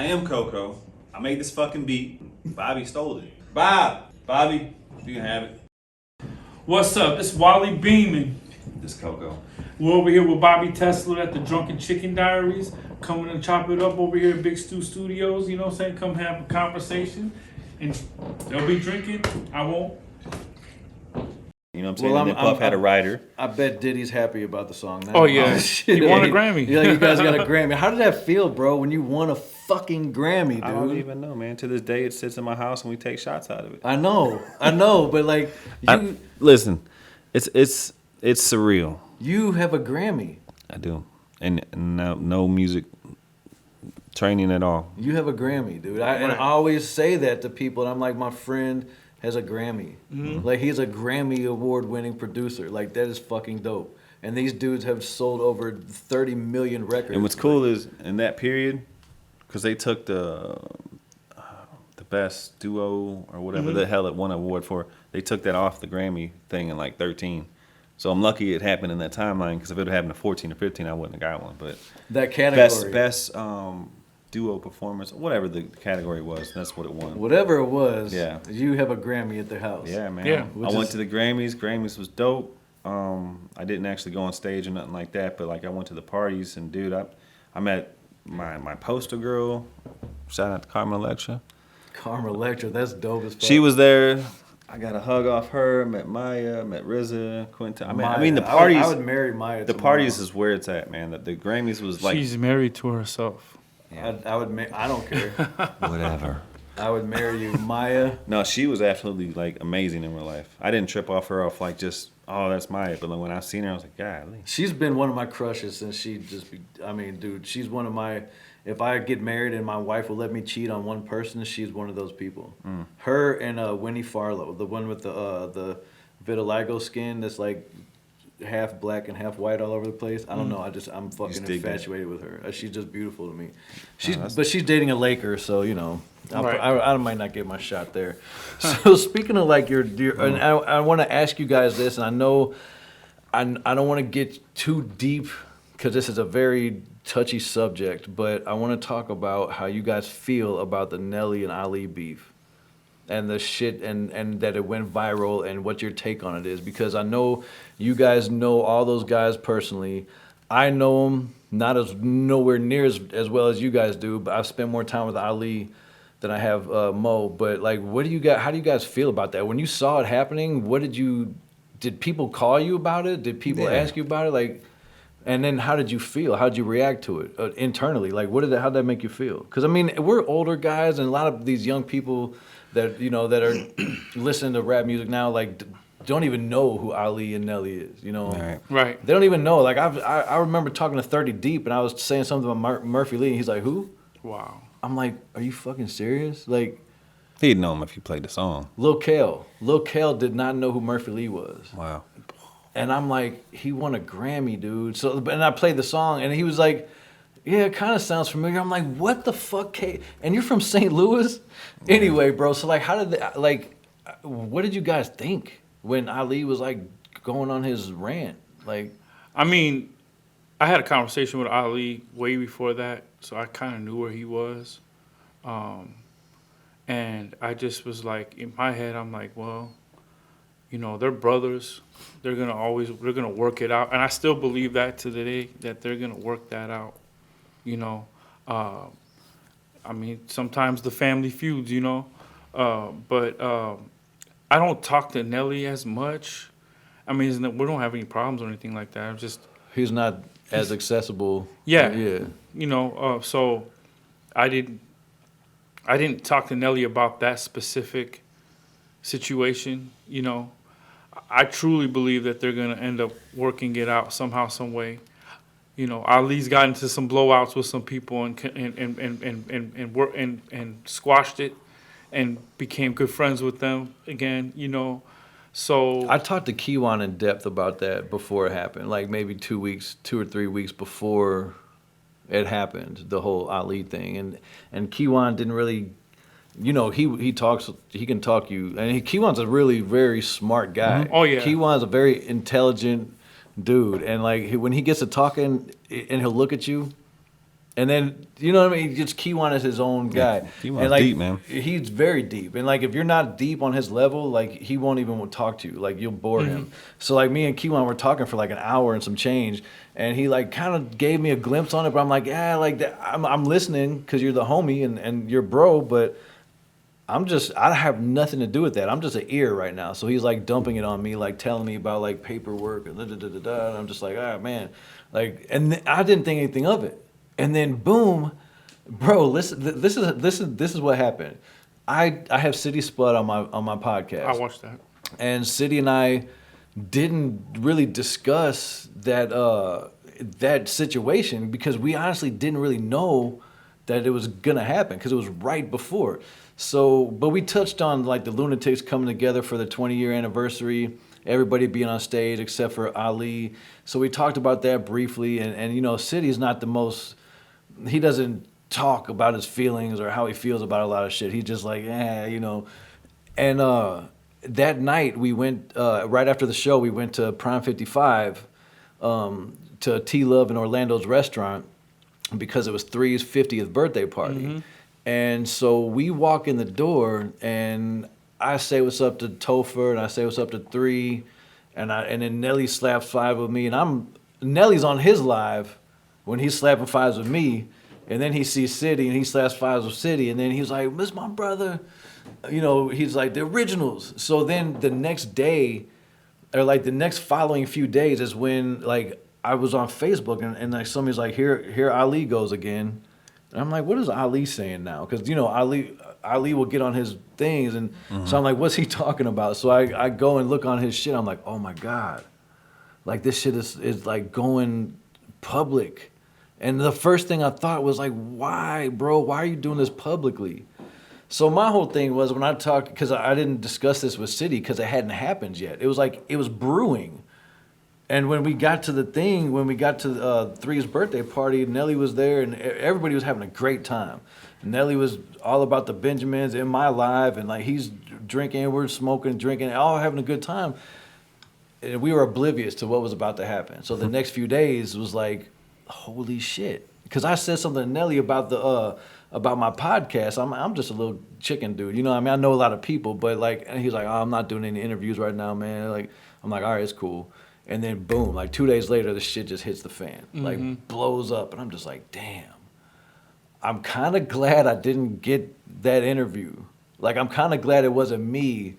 I am KOKO. I made this fucking beat. Bobby stole it. Bobby, you can have it. What's up? It's Wally beaming. This KOKO. We're over here with Bobby Tesla at the Drunken Chicken Diaries. Coming to chop it up over here at Big Stu Studios. You know what I'm saying? Come have a conversation. And they'll be drinking. I won't. You know what I'm saying? And then Puff had a rider. I bet Diddy's happy about the song now. Oh, yeah. He won a Grammy. Yeah, you guys got a Grammy. How did that feel, bro, when you won a fucking Grammy, dude? I don't even know, man. To this day, it sits in my house and we take shots out of it. I know, but like, Listen, it's surreal. You have a Grammy. I do. And no music training at all. You have a Grammy, dude. And I always say that to people, and I'm like, my friend has a Grammy. Mm-hmm. Like, he's a Grammy award-winning producer. Like, that is fucking dope. And these dudes have sold over 30 million records. And what's cool is, in that period, because they took the best duo or whatever the hell it won an award for, they took that off the Grammy thing in like 13. So I'm lucky it happened in that timeline, because if it would have happened in 14 or 15, I wouldn't have got one. But that category, best duo performance, whatever the category was, that's what it won. Whatever it was, yeah. You have a Grammy at the house. Yeah, man. Yeah. I went to the Grammys. Grammys was dope. I didn't actually go on stage or nothing like that, but like I went to the parties, and dude, I met my poster girl. Shout out to Carmen Electra. Carmen Electra, that's dope as fuck. She was there. I got a hug off her. Met Maya. Met RZA. Quinta. I mean the parties. I would marry Maya. The parties is where it's at, man. The Grammys was like. She's married to herself. Yeah. I don't care. Whatever. I would marry you, Maya. No, she was absolutely like amazing in real life. I didn't trip off her like just, oh, that's Maya. But like, when I seen her, I was like, golly. She's been one of my crushes since dude, she's one of my. If I get married and my wife will let me cheat on one person, she's one of those people. Mm. Her and Winnie Farlow, the one with the vitiligo skin that's like half black and half white all over the place. I don't know. I'm fucking infatuated with her. She's just beautiful to me. But she's dating a Laker, so you know, I might not get my shot there. So speaking of like your and I want to ask you guys this, and I know I don't want to get too deep because this is a very touchy subject, but I want to talk about how you guys feel about the Nelly and Ali beef and the shit and that it went viral and what your take on it is, because I know you guys know all those guys personally. I know them nowhere near as well as you guys do, but I've spent more time with Ali than I have Mo. But like, how do you guys feel about that? When you saw it happening, did people call you about it? Did people ask you about it? Like, and then how did you feel? How did you react to it internally? Like, how'd that make you feel? Because I mean, we're older guys, and a lot of these young people that that are listening to rap music now, like, don't even know who Ali and Nelly is. You know, right? They don't even know. Like, I remember talking to 30 Deep, and I was saying something about Murphy Lee, and he's like, "Who?" Wow. I'm like, "Are you fucking serious?" Like, he'd know him if you played the song. Lil Kel did not know who Murphy Lee was. Wow. And I'm like, he won a Grammy, dude. So, and I played the song, and he was like, yeah, it kind of sounds familiar. I'm like, what the fuck, and you're from St. Louis? Yeah. Anyway, bro, so like, what did you guys think when Ali was like going on his rant? Like, I mean, I had a conversation with Ali way before that, so I kind of knew where he was. And I just was like, in my head, I'm like, well, you know, they're brothers. They're gonna work it out, and I still believe that to the day that they're gonna work that out. You know, I mean, sometimes the family feuds, you know, but I don't talk to Nelly as much. I mean, we don't have any problems or anything like that. I'm just he's not as accessible. Yeah. You know, so I didn't talk to Nelly about that specific situation, you know. I truly believe that they're going to end up working it out somehow, some way. You know, Ali's got into some blowouts with some people and squashed it and became good friends with them again, you know. So I talked to Kiwan in depth about that before it happened, like maybe 2 or 3 weeks before it happened, the whole Ali thing. And Kiwan didn't really, you know, he can talk you, and Kiwan's a really very smart guy. Mm-hmm. Oh yeah, Kiwan's a very intelligent dude, and like when he gets to talking and he'll look at you, And then, you know what I mean? Just Keywan is his own guy. Keywan's and like, deep, man. He's very deep. And like, if you're not deep on his level, like, he won't even talk to you. Like, you'll bore him. So like, me and Keywan were talking for like an hour and some change. And he like kind of gave me a glimpse on it. But I'm like, yeah, like that, I'm listening because you're the homie and you're bro. But I have nothing to do with that. I'm just an ear right now. So he's like dumping it on me, like telling me about like paperwork and And I'm just like, ah, man. Like, and I didn't think anything of it. And then boom, bro, listen, this is what happened. I have City Spud on my podcast. I watched that. And City and I didn't really discuss that situation because we honestly didn't really know that it was gonna happen because it was right before. So, but we touched on like the Lunatics coming together for the 20-year anniversary, everybody being on stage except for Ali. So we talked about that briefly, and you know, City's not the most. He doesn't talk about his feelings or how he feels about a lot of shit. He's just like, you know. And that night we went right after the show. We went to Prime 55 to T Love in Orlando's restaurant because it was 3's 50th birthday party. And so we walk in the door, and I say what's up to Topher, and I say what's up to 3, and then Nelly slaps 5 with me, and Nelly's on his live when he's slapping 5s with me, and then he sees City, and he slaps 5s with City, and then he's like, "Miss my brother," you know, he's like, "The originals." So then the next day, or like the next following few days, is when like I was on Facebook, and like somebody's like, "Here Ali goes again." And I'm like, what is Ali saying now? Because, you know, Ali will get on his things. And so I'm like, what's he talking about? So I go and look on his shit. I'm like, oh, my God. Like, this shit is like going public. And the first thing I thought was like, why, bro? Why are you doing this publicly? So my whole thing was when I talked, because I didn't discuss this with City because it hadn't happened yet. It was like, it was brewing. And when we got to 3's birthday party, Nelly was there, and everybody was having a great time. Nelly was all about the Benjamins in my live, and like he's drinking, we're smoking, drinking, all having a good time. And we were oblivious to what was about to happen. So the next few days was like, holy shit. Because I said something to Nelly about my podcast. I'm just a little chicken dude, you know what I mean? I know a lot of people, but like, and he's like, oh, I'm not doing any interviews right now, man. Like, I'm like, all right, it's cool. And then boom, like 2 days later, the shit just hits the fan, like blows up. And I'm just like, damn, I'm kind of glad I didn't get that interview. Like, I'm kind of glad it wasn't me.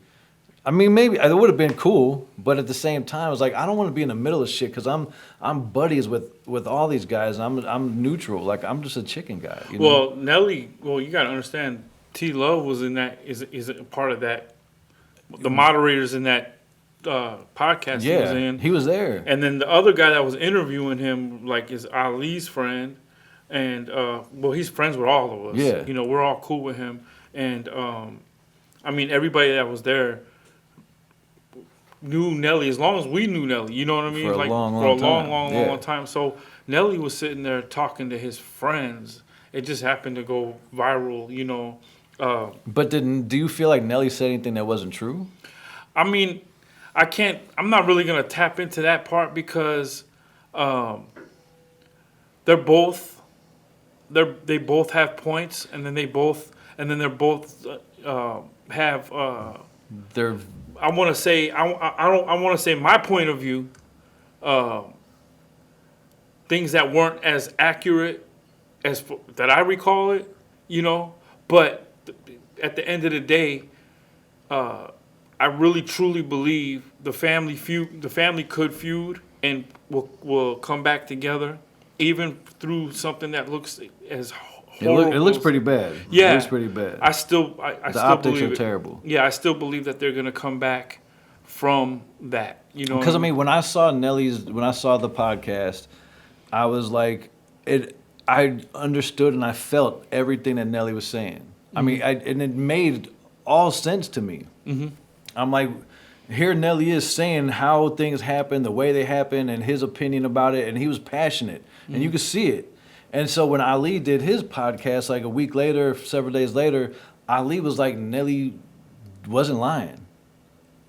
I mean, maybe it would have been cool, but at the same time, I was like, I don't want to be in the middle of shit because I'm buddies with all these guys. And I'm neutral. Like, I'm just a chicken guy. You know? Well, Nelly, you got to understand, T Love was in that, is a part of that. The moderators in that podcast he was in. He was there. And then the other guy that was interviewing him, like, is Ali's friend. And, he's friends with all of us. Yeah. You know, we're all cool with him. And, I mean, everybody that was there knew Nelly as long as we knew Nelly. You know what I mean? For a long time. So Nelly was sitting there talking to his friends. It just happened to go viral, you know. But do you feel like Nelly said anything that wasn't true? I mean, I'm not really going to tap into that part because they both have points, and then they're both have They're I want to say my point of view, things that weren't as accurate that I recall it, you know, but at the end of the day, I really truly believe the family could feud and will come back together, even through something that looks as horrible. It looks pretty bad. Yeah, it looks pretty bad. I still the optics believe are it. terrible. Yeah, I still believe that they're gonna come back from that. You know, Because I mean, when I saw the podcast, I was like, I understood and I felt everything that Nelly was saying. Mm-hmm. I mean, and it made all sense to me. Mm-hmm. I'm like, here Nelly is saying how things happen, the way they happen, and his opinion about it, and he was passionate, and you could see it. And so when Ali did his podcast, like a week later, several days later, Ali was like, Nelly wasn't lying,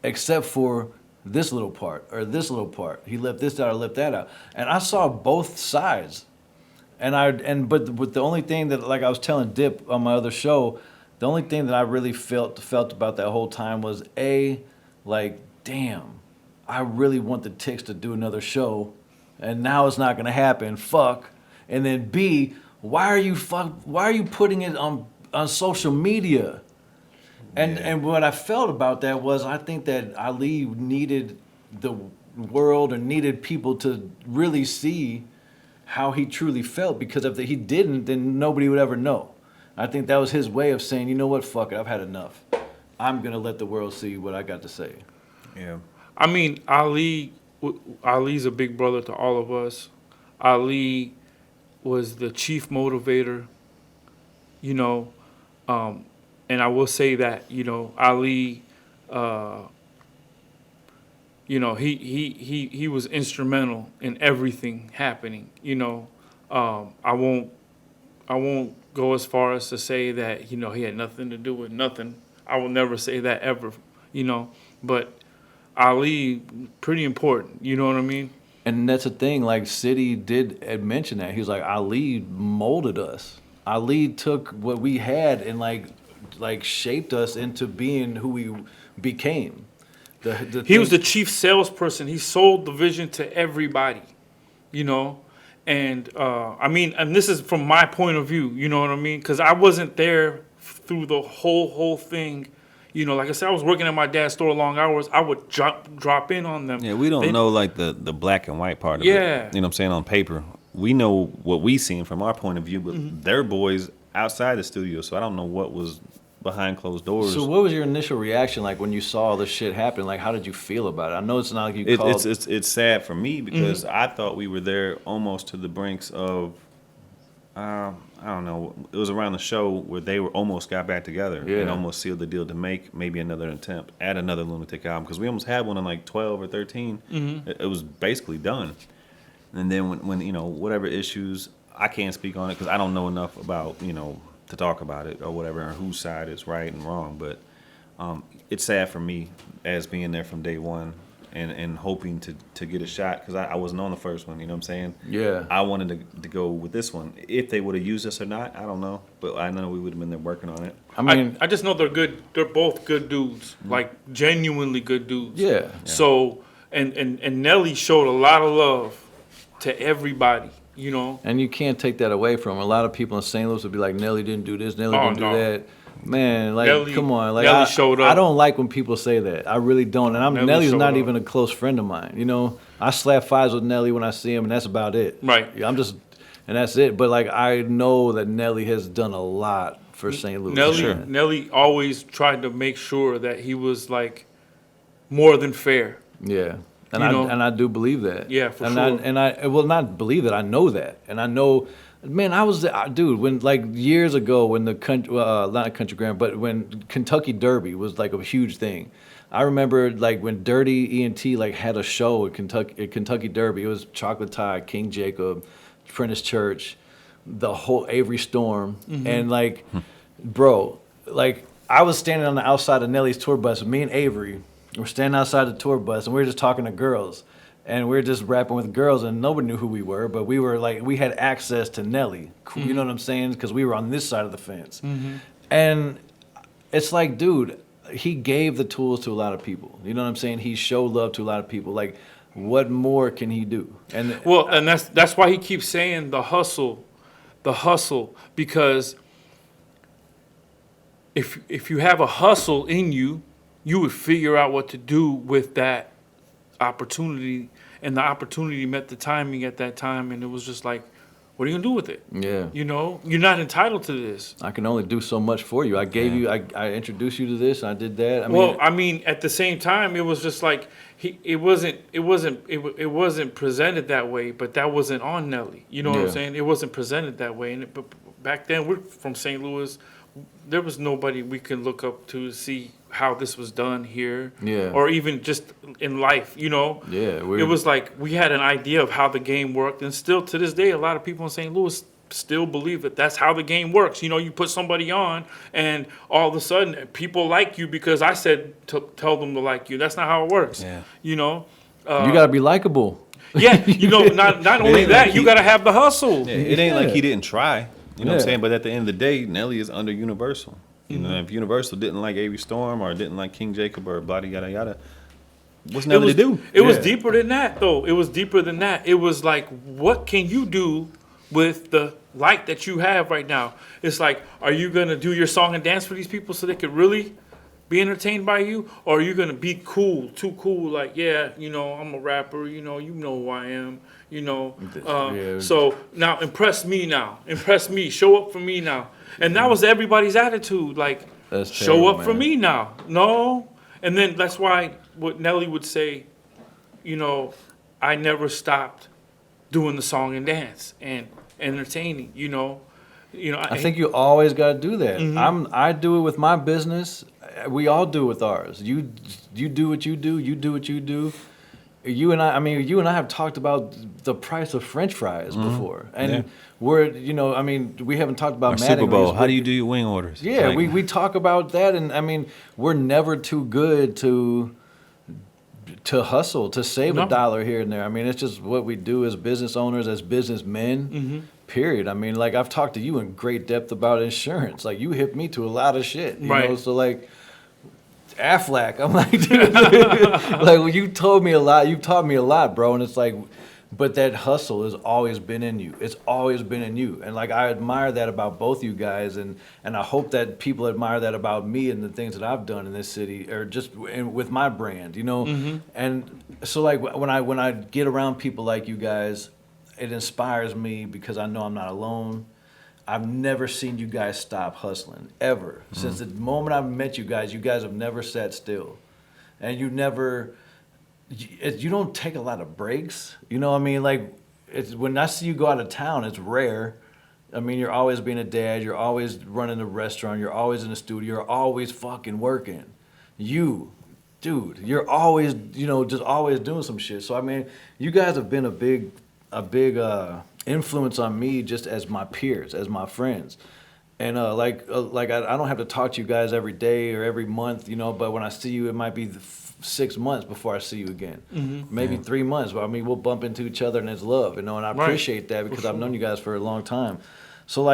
except for this little part or this little part. He left this out or left that out. And I saw both sides. But the only thing that, like I was telling Dip on my other show, the only thing that I really felt about that whole time was like, damn, I really want the Ticks to do another show, and now it's not gonna happen. Fuck. And then B, why are you putting it on social media? And what I felt about that was, I think that Ali needed the world or needed people to really see how he truly felt, because if he didn't, then nobody would ever know. I think that was his way of saying, you know what, fuck it, I've had enough. I'm gonna let the world see what I got to say. Yeah. I mean, Ali's a big brother to all of us. Ali was the chief motivator, you know, and I will say that, you know, Ali, you know, he was instrumental in everything happening. You know, I won't go as far as to say that, you know, he had nothing to do with nothing. I will never say that ever, you know. But Ali, pretty important. You know what I mean? And that's the thing. Like City did mention that he was like, Ali molded us. Ali took what we had and like shaped us into being who we became. He was the chief salesperson. He sold the vision to everybody, you know. And I mean, and this is from my point of view, you know what I mean? Because I wasn't there through the whole thing. You know, like I said, I was working at my dad's store long hours. I would drop in on them. Yeah, we don't know like the black and white part of it. Yeah. You know what I'm saying, on paper. We know what we seen from our point of view, but their boys outside the studio, so I don't know what was behind closed doors. So what was your initial reaction like when you saw all this shit happen? Like, how did you feel about it? I know it's not like you called... It's sad for me because I thought we were there almost to the brinks of, I don't know, it was around the show where they were almost got back together and almost sealed the deal to make maybe another attempt at another Lunatic album, because we almost had one in like 12 or 13. It was basically done. And then when you know, whatever issues, I can't speak on it because I don't know enough about, you know, to talk about it or whatever, or whose side is right and wrong. But it's sad for me as being there from day one and hoping to get a shot, because I wasn't on the first one, you know what I'm saying? Yeah. I wanted to go with this one. If they would have used us or not, I don't know. But I know we would have been there working on it. I mean... I just know they're good. They're both good dudes, like genuinely good dudes. Yeah. So, and Nelly showed a lot of love to everybody. You know, and you can't take that away from him. A lot of people in St. Louis would be like, Nelly didn't do this, Nelly didn't do that. Man, like, Nelly, come on. Like, Nelly showed up. I don't like when people say that. I really don't. And Nelly's not even a close friend of mine. You know, I slap fives with Nelly when I see him, and that's about it. Right. And that's it. But, like, I know that Nelly has done a lot for St. Louis. Nelly always tried to make sure that he was, like, more than fair. Yeah. And I do believe that. Yeah, for sure. And I will not believe that. I know that. And I know, man, I was, dude, when like years ago when the not Country Grand, but when Kentucky Derby was like a huge thing. I remember like when Dirty ENT like had a show at Kentucky Derby. It was Chocolate Tie, King Jacob, Prentice Church, the whole Avery Storm. And like, bro, like I was standing on the outside of Nelly's tour bus, me and Avery. We're standing outside the tour bus, and we were just talking to girls. And we were just rapping with girls, and nobody knew who we were. But we were like, we had access to Nelly. You know what I'm saying? Because we were on this side of the fence. And it's like, dude, he gave the tools to a lot of people. You know what I'm saying? He showed love to a lot of people. Like, what more can he do? And well, and that's why he keeps saying the hustle, because if you have a hustle in you, you would figure out what to do with that opportunity, and the opportunity met the timing at that time, and it was just like, what are you gonna do with it? Yeah. You know, you're not entitled to this. I can only do so much for you. I gave you, I introduced you to this, and I did that. I mean, at the same time, it was just like it wasn't presented that way, but that wasn't on Nelly. You know what I'm saying? It wasn't presented that way, but back then we're from St. Louis. There was nobody we could look up to see how this was done here, or even just in life, you know. Yeah, it was like we had an idea of how the game worked, and still to this day, a lot of people in St. Louis still believe that that's how the game works. You know, you put somebody on, and all of a sudden, people like you because I said to tell them to like you. That's not how it works. Yeah. You know, you gotta be likable. Yeah, you know, not only ain't that, like you he- got to have the hustle. Yeah, it ain't like Yeah. he didn't try. You know what I'm Yeah. saying? But at the end of the day, Nelly is under Universal. You know, if Universal didn't like Avery Storm or didn't like King Jacob or blah yada yada, what's Nelly to do? It was Yeah. deeper than that, though. It was deeper than that. It was like, what can you do with the light that you have right now? It's like, are you gonna do your song and dance for these people so they could really be entertained by you, or are you gonna be cool, too cool? Like, yeah, you know, I'm a rapper. You know who I am. You know, Yeah. so now impress me. Now impress me. Show up for me now. And that was everybody's attitude. Like, That's show terrible, up for man. me now. No, and then that's why what Nelly would say, you know, I never stopped doing the song and dance and entertaining. I think you always got to do that. Mm-hmm. I do it with my business. We all do it with ours. You do what you do. You do what you do. You and I have talked about the price of French fries before, and Yeah. we haven't talked about Or Super Bowl. Mattingly's, How do you do your wing orders? Yeah, Like, we talk about that, and I mean, we're never too good to hustle, to save No. a dollar here and there. I mean, it's just what we do as business owners, as businessmen. Mm-hmm. Period. I mean, like I've talked to you in great depth about insurance. Like you hit me to a lot of shit, you Right. know. So like Aflac, I'm like, dude, like well, you told me a lot. You've taught me a lot, bro. And it's like, but that hustle has always been in you. It's always been in you. And like I admire that about both you guys, and I hope that people admire that about me and the things that I've done in this city, or just with my brand, you know. And so like when I get around people like you guys, it inspires me because I know I'm not alone. I've never seen you guys stop hustling, ever. Since the moment I've met you guys have never sat still. And you don't take a lot of breaks. You know what I mean? Like, it's when I see you go out of town, it's rare. I mean, you're always being a dad. You're always running a restaurant. You're always in the studio. You're always fucking working. Dude, you're always, just always doing some shit. So, I mean, you guys have been a big influence on me just as my peers, as my friends. And I don't have to talk to you guys every day or every month, but when I see you, it might be 6 months before I see you again. Maybe 3 months. But I mean, we'll bump into each other and it's love, and I Right. appreciate that because I've known you guys for a long time. So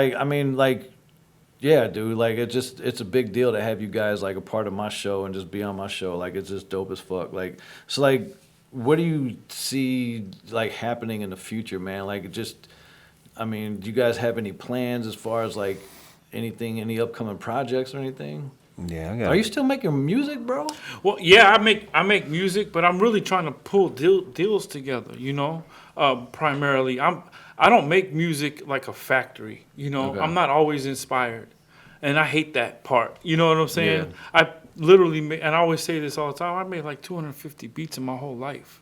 yeah, dude, like it's a big deal to have you guys like a part of my show and just be on my show. Like it's just dope as fuck. What do you see like happening in the future, man? Do you guys have any plans as far as like any upcoming projects or anything? Yeah, I got Are you still making music, bro? Well, yeah, I make music, but I'm really trying to pull deals together. Primarily, I don't make music like a factory. Okay. I'm not always inspired, and I hate that part. You know what I'm saying? Yeah. I literally make, and I always say this all the time. I made like 250 beats in my whole life.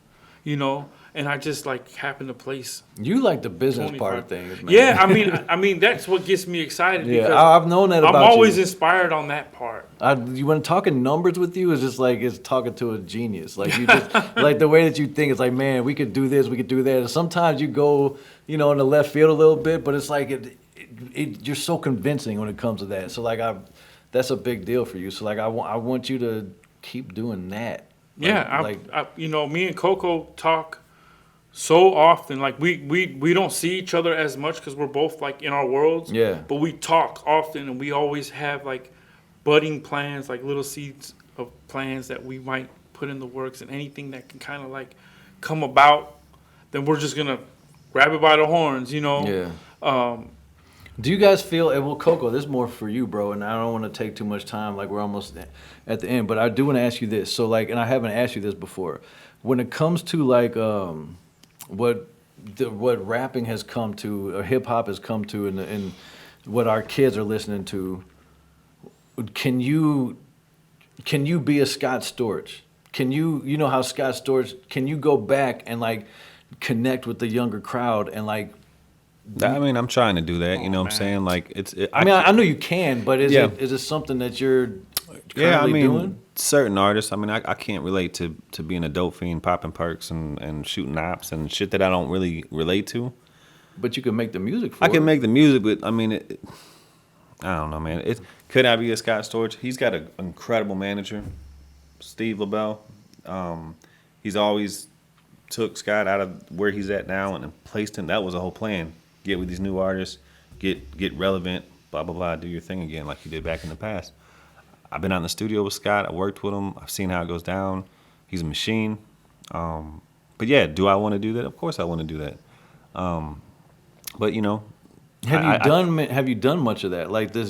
And I just like happen to place. You like the business 25. part of things, man. Yeah, I mean that's what gets me excited. Yeah, because I've known that about I'm always you. inspired on that part. When talking numbers with you is just like it's talking to a genius. Like you just like the way that you think. It's like, man, we could do this, we could do that. And sometimes you go, in the left field a little bit, but it's like you're so convincing when it comes to that. So like that's a big deal for you. So like I want you to keep doing that. Me and KOKO talk so often. Like we don't see each other as much because we're both like in our worlds. Yeah. But we talk often, and we always have like budding plans, like little seeds of plans that we might put in the works, and anything that can kind of like come about, then we're just gonna grab it by the horns, Yeah. Yeah. Do you guys feel, and well, KOKO, this is more for you, bro, and I don't want to take too much time, like we're almost at the end, but I do want to ask you this. So, like, and I haven't asked you this before. When it comes to, like, what rapping has come to, or hip-hop has come to, and what our kids are listening to, can you be a Scott Storch? Can you know how Scott Storch, can you go back and, like, connect with the younger crowd and, like, I mean, I'm trying to do that. You know what I'm man. saying? Like, I know you can, but is Yeah. it something that you're currently yeah, I mean, doing? certain artists. I mean, I can't relate to being a dope fiend, popping perks and shooting ops and shit that I don't really relate to. But you can make the music for I can it. make the music, but I mean, I don't know, man. Could I be a Scott Storch? He's got an incredible manager, Steve LaBelle. He's always took Scott out of where he's at now and placed him. That was the whole plan. Get with these new artists, get relevant, blah blah blah. Do your thing again like you did back in the past. I've been out in the studio with Scott. I worked with him. I've seen how it goes down. He's a machine. But yeah, do I want to do that? Of course I want to do that. But you know, Have you done much of that? Like the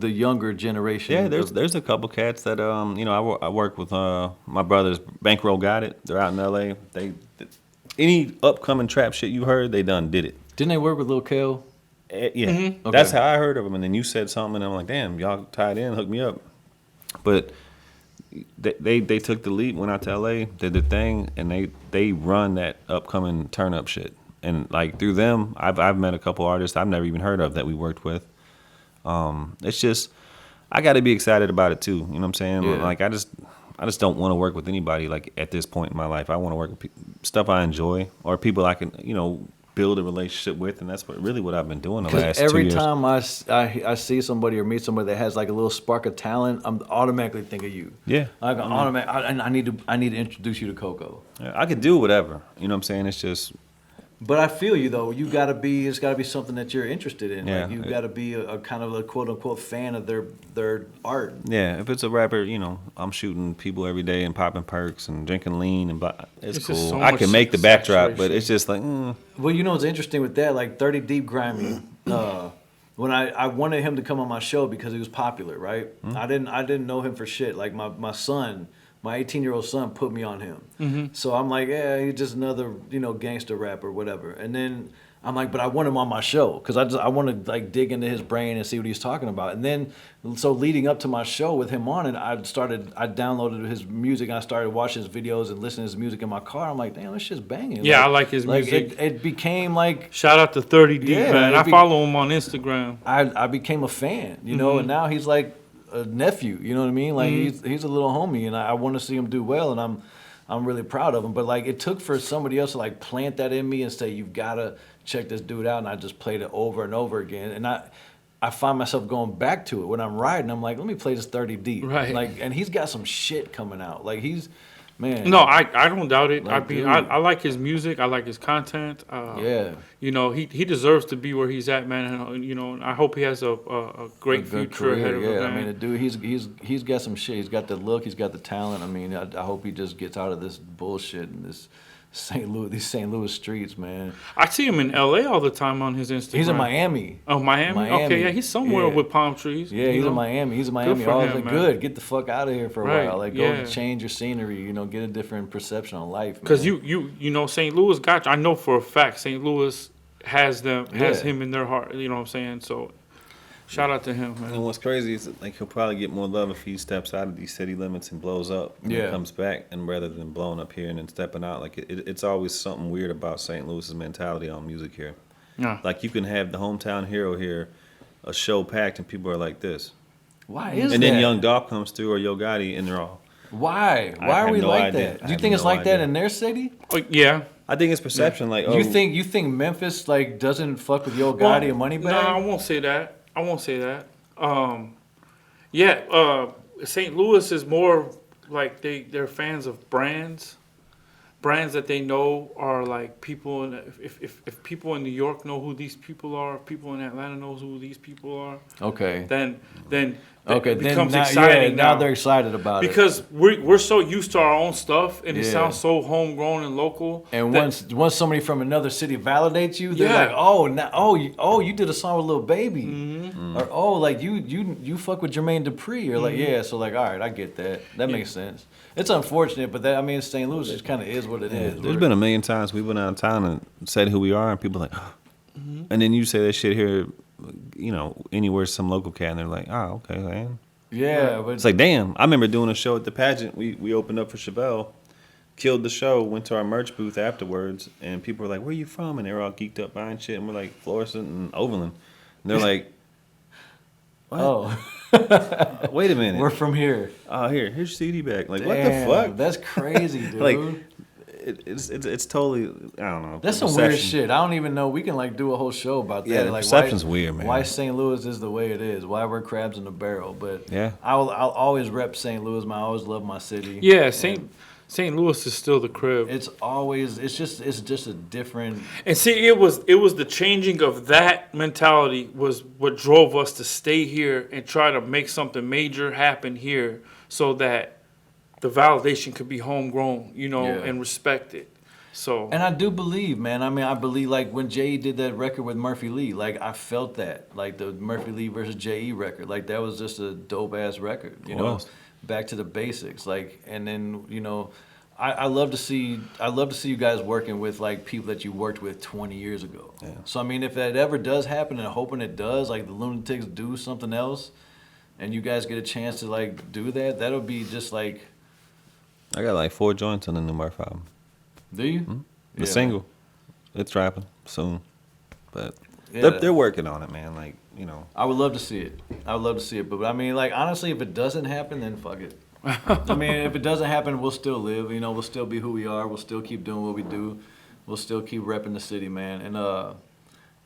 younger generation? yeah, there's a couple cats that you know I work with my brothers. Bankroll got it. They're out in L.A. They any upcoming trap shit you heard, they done did it. Didn't they work with Lil Kel? Yeah, Okay. that's how I heard of them. And then you said something, and I'm like, damn, y'all tied in, hook me up. But they took the leap, went out to L.A., did their thing, and they run that upcoming turn up shit. And like through them, I've met a couple artists I've never even heard of that we worked with. It's just I got to be excited about it too. You know what I'm saying? Yeah. Like I just don't want to work with anybody like at this point in my life. I want to work with stuff I enjoy or people I can build a relationship with, and that's what I've been doing the last 2 Every years. time I see somebody or meet somebody that has like a little spark of talent, I'm automatically think of you. Yeah. Like I need to introduce you to KOKO. Yeah, I could do whatever. You know what I'm saying? It's just But I feel you though. It's gotta be something that you're interested in. Yeah. Like you gotta be a kind of a quote unquote fan of their art. yeah. If it's a rapper, I'm shooting people every day and popping perks and drinking lean and blah. It's It's just cool. so I much can make the backdrop, but saturation. it's just like. Well, you know what's interesting with that? Like 30 Deep Grimy. When I wanted him to come on my show because he was popular, right? I didn't know him for shit. Like my son, my 18-year-old son put me on him. So I'm like, yeah, he's just another, gangster rapper, whatever. And then I'm like, but I want him on my show because I want to like dig into his brain and see what he's talking about. And then, so leading up to my show with him on it, I downloaded his music and I started watching his videos and listening to his music in my car. I'm like, damn, this shit's banging. Yeah, I like his like music. It became like, Shout out to 30 Deep, Yeah, man. it I be- follow him on Instagram. I became a fan, and now he's like a nephew, you know what I mean? Like he's a little homie, and I want to see him do well, and I'm really proud of him. But like it took for somebody else to like plant that in me and say you've gotta check this dude out, and I just played it over and over again, and I find myself going back to it when I'm riding. I'm like, let me play this 30 Deep, Right. Like, and he's got some shit coming out. Like man. No, I don't doubt it. Like, dude. I like his music. I like his content. Yeah. He deserves to be where he's at, man. And, I hope he has a great A good future ahead of him. yeah. Man. I mean, the dude, he's got some shit. He's got the look. He's got the talent. I mean, I hope he just gets out of this bullshit and these St. Louis streets, man. I see him in L.A. all the time on his Instagram. He's in Miami. Oh, Miami? Okay, yeah, he's somewhere Yeah. with palm trees. Yeah, he's in Miami. He's in Miami. for I was him, like, man. good. Get the fuck out of here for a Right, while. Like, go yeah. change your scenery. Get a different perception on life. Because man. St. Louis got you. I know for a fact St. Louis has Yeah. him in their heart. You know what I'm saying? So, shout out to him, man. And what's crazy is like he'll probably get more love if he steps out of these city limits and blows up and Yeah. then comes back, and rather than blowing up here and then stepping out. Like it's always something weird about St. Louis's mentality on music here. Yeah. Like you can have the hometown hero here, a show packed, and people are like this, Why is and that? then Young Dolph comes through or Yo Gotti, and they're all. Why? I Why are have we no like idea. that? I Do you have think it's no like that idea. in their city? Oh, yeah. I think it's perception. Like oh, You think Memphis like doesn't fuck with Yo Gotti Well, and Moneybagg? No, I won't say that. St. Louis is more like they're fans of brands that they know are like people. If people in New York know who these people are, if people in Atlanta knows who these people are, Okay. then Okay. it Then becomes now, exciting now they're excited about it. because we're so used to our own stuff and it Yeah. sounds so homegrown and local. And that- once somebody from another city validates you, they're Yeah. like, you did a song with Lil Baby, or like you fuck with Jermaine Dupri, or like yeah, so like all right, I get that. That makes sense. It's unfortunate, but St. Louis just kind of is what it is. There's been a million times we went out of town and said who we are, and people are like, and then you say that shit here, anywhere some local cat, and they're like, oh, okay, man. yeah, but It's like, damn. I remember doing a show at the pageant. We opened up for Chevelle, killed the show, went to our merch booth afterwards, and people were like, where you from? And they were all geeked up buying shit, and we're like, Florissant and Overland. And they're like, what? oh, Wait a minute. we're from here. Oh, here's your CD back. Like, Damn, what the fuck? That's crazy, dude. Like, it's totally, I don't know. That's some perception. weird shit. I don't even know. We can like do a whole show about that. Yeah, the like perception's why, weird, man. Why St. Louis is the way it is. Why we're crabs in the barrel. But Yeah. I'll always rep St. Louis. Man, I always love my city. Yeah, And- St. St. Louis is still the crib. It's always it's just a different. And see, it was the changing of that mentality was what drove us to stay here and try to make something major happen here, so that the validation could be homegrown, you know, Yeah. and respected. So And I do believe, man. I mean, I believe like when Jay did that record with Murphy Lee, like I felt that, like the Murphy Lee versus J.E. record, like that was just a dope ass record, you know. Was. Back to the basics, like, and then you know, I love to see you guys working with like people that you worked with 20 years ago. Yeah. So I mean, if that ever does happen, and I'm hoping it does, like the Lunatics do something else, and you guys get a chance to like do that, that'll be just like. I got like 4 joints on the new Murph album. Do you? The Yeah. single, it's dropping soon, but Yeah. they're working on it, man. Like, you know, I would love to see it. I would love to see it. But I mean, like, honestly, if it doesn't happen, then fuck it. I mean, if it doesn't happen, we'll still live. You know, we'll still be who we are. We'll still keep doing what we do. We'll still keep repping the city, man. And,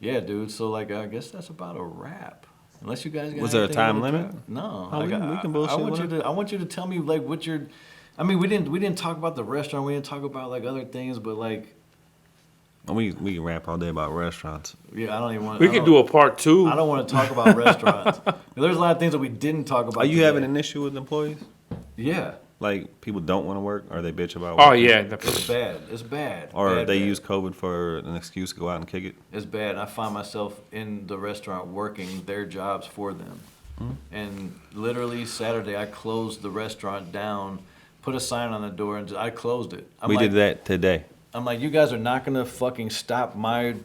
yeah, dude. So, like, I guess that's about a wrap. Unless you guys got Was there a anything time you wanna limit? drop. No. Oh, we can bullshit with I want you to tell me, like, what your... I mean, we didn't talk about the restaurant. We didn't talk about, like, other things. But, like, we can rap all day about restaurants. yeah, I don't even want... we could do a part 2. I don't want to talk about restaurants. There's a lot of things that we didn't talk about Are you today. having an issue with employees? Yeah. Like, people don't want to work, or they bitch about work? Oh yeah, It's bad. It's bad. Or bad, they bad. use COVID for an excuse to go out and kick it? It's bad. I find myself in the restaurant working their jobs for them. And literally Saturday, I closed the restaurant down, put a sign on the door, and I closed it. We did that today. I'm like, you guys are not gonna fucking stop my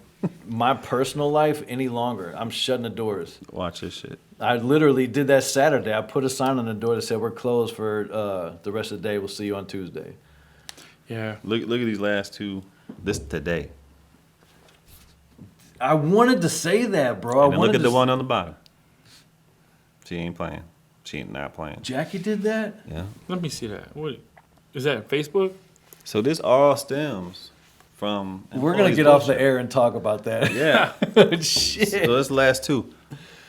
personal life any longer. I'm shutting the doors. Watch this shit. I literally did that Saturday. I put a sign on the door that said we're closed for the rest of the day. We'll see you on Tuesday. Yeah. Look at these last 2. This today. I wanted to say that, bro. And then look at the one on the bottom. She ain't playing. She ain't not playing. Jackie did that? Yeah. Let me see that. What is that? Facebook? So this all stems from. We're gonna employees get off the bullshit. air and talk about that. Yeah. Shit. So this last 2.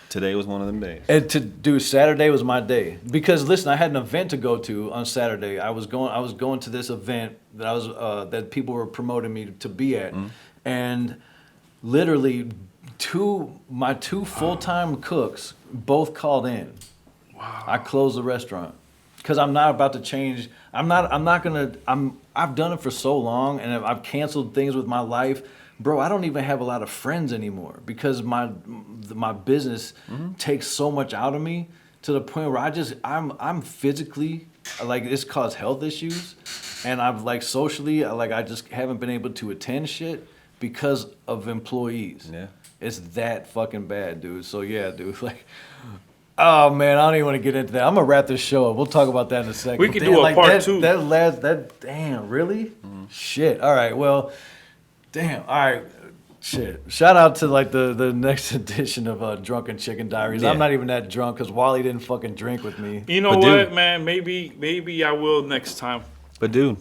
Today was one of them days. And to do Saturday was my day because listen, I had an event to go to on Saturday. I was going to this event that that people were promoting me to be at, and literally my two full-time cooks both called in. Wow. I closed the restaurant because I'm not about to change. I've done it for so long, and I've canceled things with my life. Bro, I don't even have a lot of friends anymore because my business takes so much out of me to the point where I'm physically, like, it's caused health issues, and I've, like, socially, like, I just haven't been able to attend shit because of employees. Yeah. It's that fucking bad, dude. So yeah, dude, like, oh man, I don't even want to get into that. I'm gonna wrap this show up. We'll talk about that in a second. We could do a part 2. Damn, really? Shit. All right. Well, damn. All right. Shit. Shout out to like the next edition of Drunken Chicken Diaries. Yeah. I'm not even that drunk because Wally didn't fucking drink with me. You know But what, dude- man? Maybe I will next time. But dude,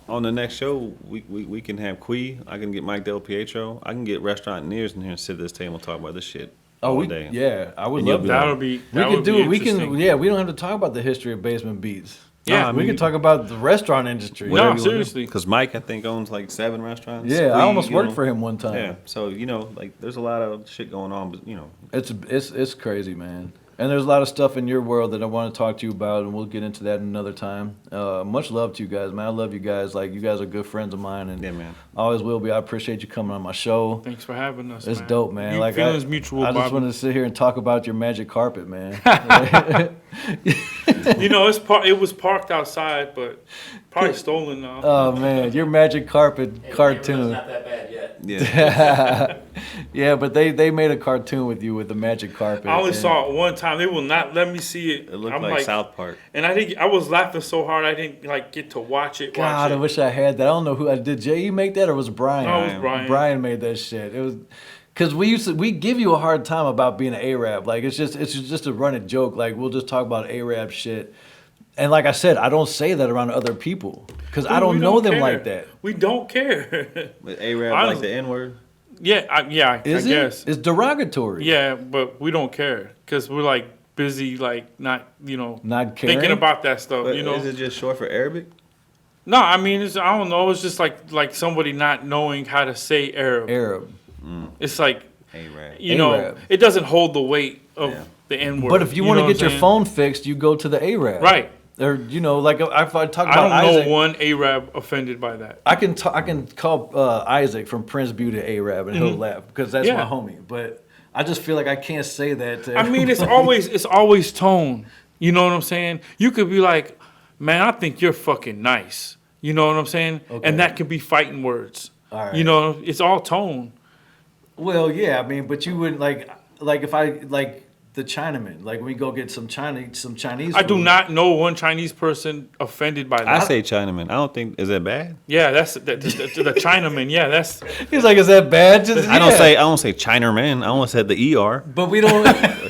on the next show, we can have Quee. I can get Mike Del Pietro. I can get restaurateurs in here and sit at this table and talk about this shit all day. Yeah, I would And you'll love be that. That'll be. We That could would do be it. We can. interesting. Yeah, we don't have to talk about the history of basement beats. Yeah, I we mean, can talk about the restaurant industry. No, seriously. Because Mike, I think, owns like 7 restaurants. Yeah, I Quee, almost you worked know. for him one time. Yeah, so you know, like, there's a lot of shit going on, but you know, It's crazy, man. And there's a lot of stuff in your world that I want to talk to you about, and we'll get into that another time. Much love to you guys, man. I love you guys. Like, you guys are good friends of mine, and yeah, man. always will be. I appreciate you coming on my show. Thanks for having us. It's man. dope, man. You Like, feelings mutual. I just Bobby. wanted to sit here and talk about your magic carpet, man. You know, it was parked outside, but probably stolen now. Oh man, your magic carpet cartoon. Not that bad yet. Yeah. Yeah, but they made a cartoon with you with the magic carpet. I only and- saw it one time. They will not let me see it. It looked I'm like South Park. And I was laughing so hard I didn't like get to watch it. God, I watch it. wish I had that. I don't know who did. J.E. make that or was it Brian? No, it was Brian. Brian made that shit. It was because we give you a hard time about being an Arab. Like it's just a running joke. Like we'll just talk about Arab shit. And like I said, I don't say that around other people because I Dude, don't we know them care. like that. We don't care. But Arab I like don't- the N word. Yeah, I Is it? guess. It's derogatory. Yeah, but we don't care because we're like busy, like not Not caring. thinking about that stuff. But You know, is it just short for Arabic? No, I mean, I don't know. It's just like somebody not knowing how to say Arab. Arab. It's like, Arab. you know, Arab. it doesn't hold the weight of the N word. But if you want to get your phone fixed, you go to the Arab. right. Or you know, like if I talk I about don't Isaac, know one Arab offended by that. I can call Isaac from Prince Beauty Arab and he'll laugh because that's Yeah. my homie. But I just feel like I can't say that. To I mean, it's everybody. always tone. You know what I'm saying? You could be like, man, I think you're fucking nice. You know what I'm saying? Okay. And that could be fighting words. All right. You know, it's all tone. Well, yeah, I mean, but you wouldn't like if I like the Chinaman, like we go get some Chinese. I do food. not know one Chinese person offended by that. I say Chinaman. I don't think is that bad. Yeah, that's the Chinaman. Yeah, that's He's like, is that bad? Just, I don't yeah. say Chinaman. I almost said the ER. But we don't.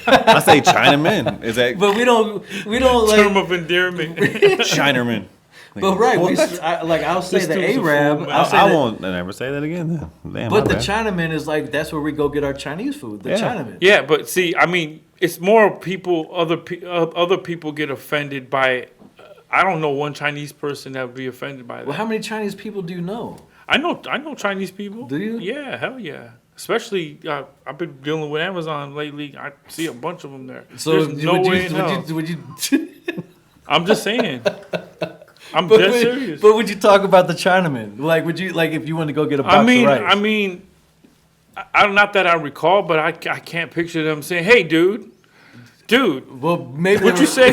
I say Chinaman. Is that But we don't term like. of endearment. Chinaman? But right, I'll say This the dude's a Arab. fool, man. I'll say I that- won't never say that again. Then. Damn, But my the bad. Chinaman is like that's where we go get our Chinese food. The Yeah. Chinaman. Yeah, but see, I mean, it's more people. Other people get offended by. I don't know one Chinese person that would be offended by that. Well, how many Chinese people do you know? I know Chinese people. Do you? Yeah, hell yeah. Especially, I've been dealing with Amazon lately. I see a bunch of them there. So There's no way in hell. would you I'm just saying. I'm but, dead serious. but would you talk about the Chinaman? Like, would you like if you want to go get a box I mean, of rice? I mean, not that I recall, but I can't picture them saying, "Hey, dude, well, maybe what'd you say?"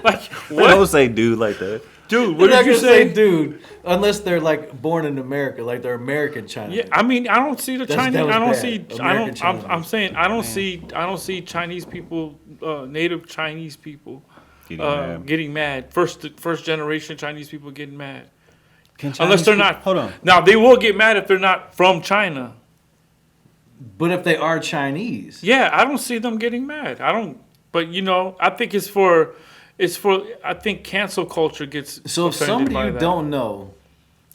Like I what, don't say dude like that. dude? They're What not did you gonna say, say? dude, unless they're like born in America, like they're American Chinaman. Yeah, I mean, I don't see the That Chinese. was I don't bad. see. American I'm Chinese. saying I don't see Chinese people, native Chinese people, Getting mad. getting mad. First generation Chinese people getting mad. Can Unless Chinese they're people- not. Hold on. Now they will get mad if they're not from China. But if they are Chinese, Yeah, I don't see them getting mad. I don't. But you know, I think it's for. I think cancel culture gets. so if offended somebody by you that. don't know,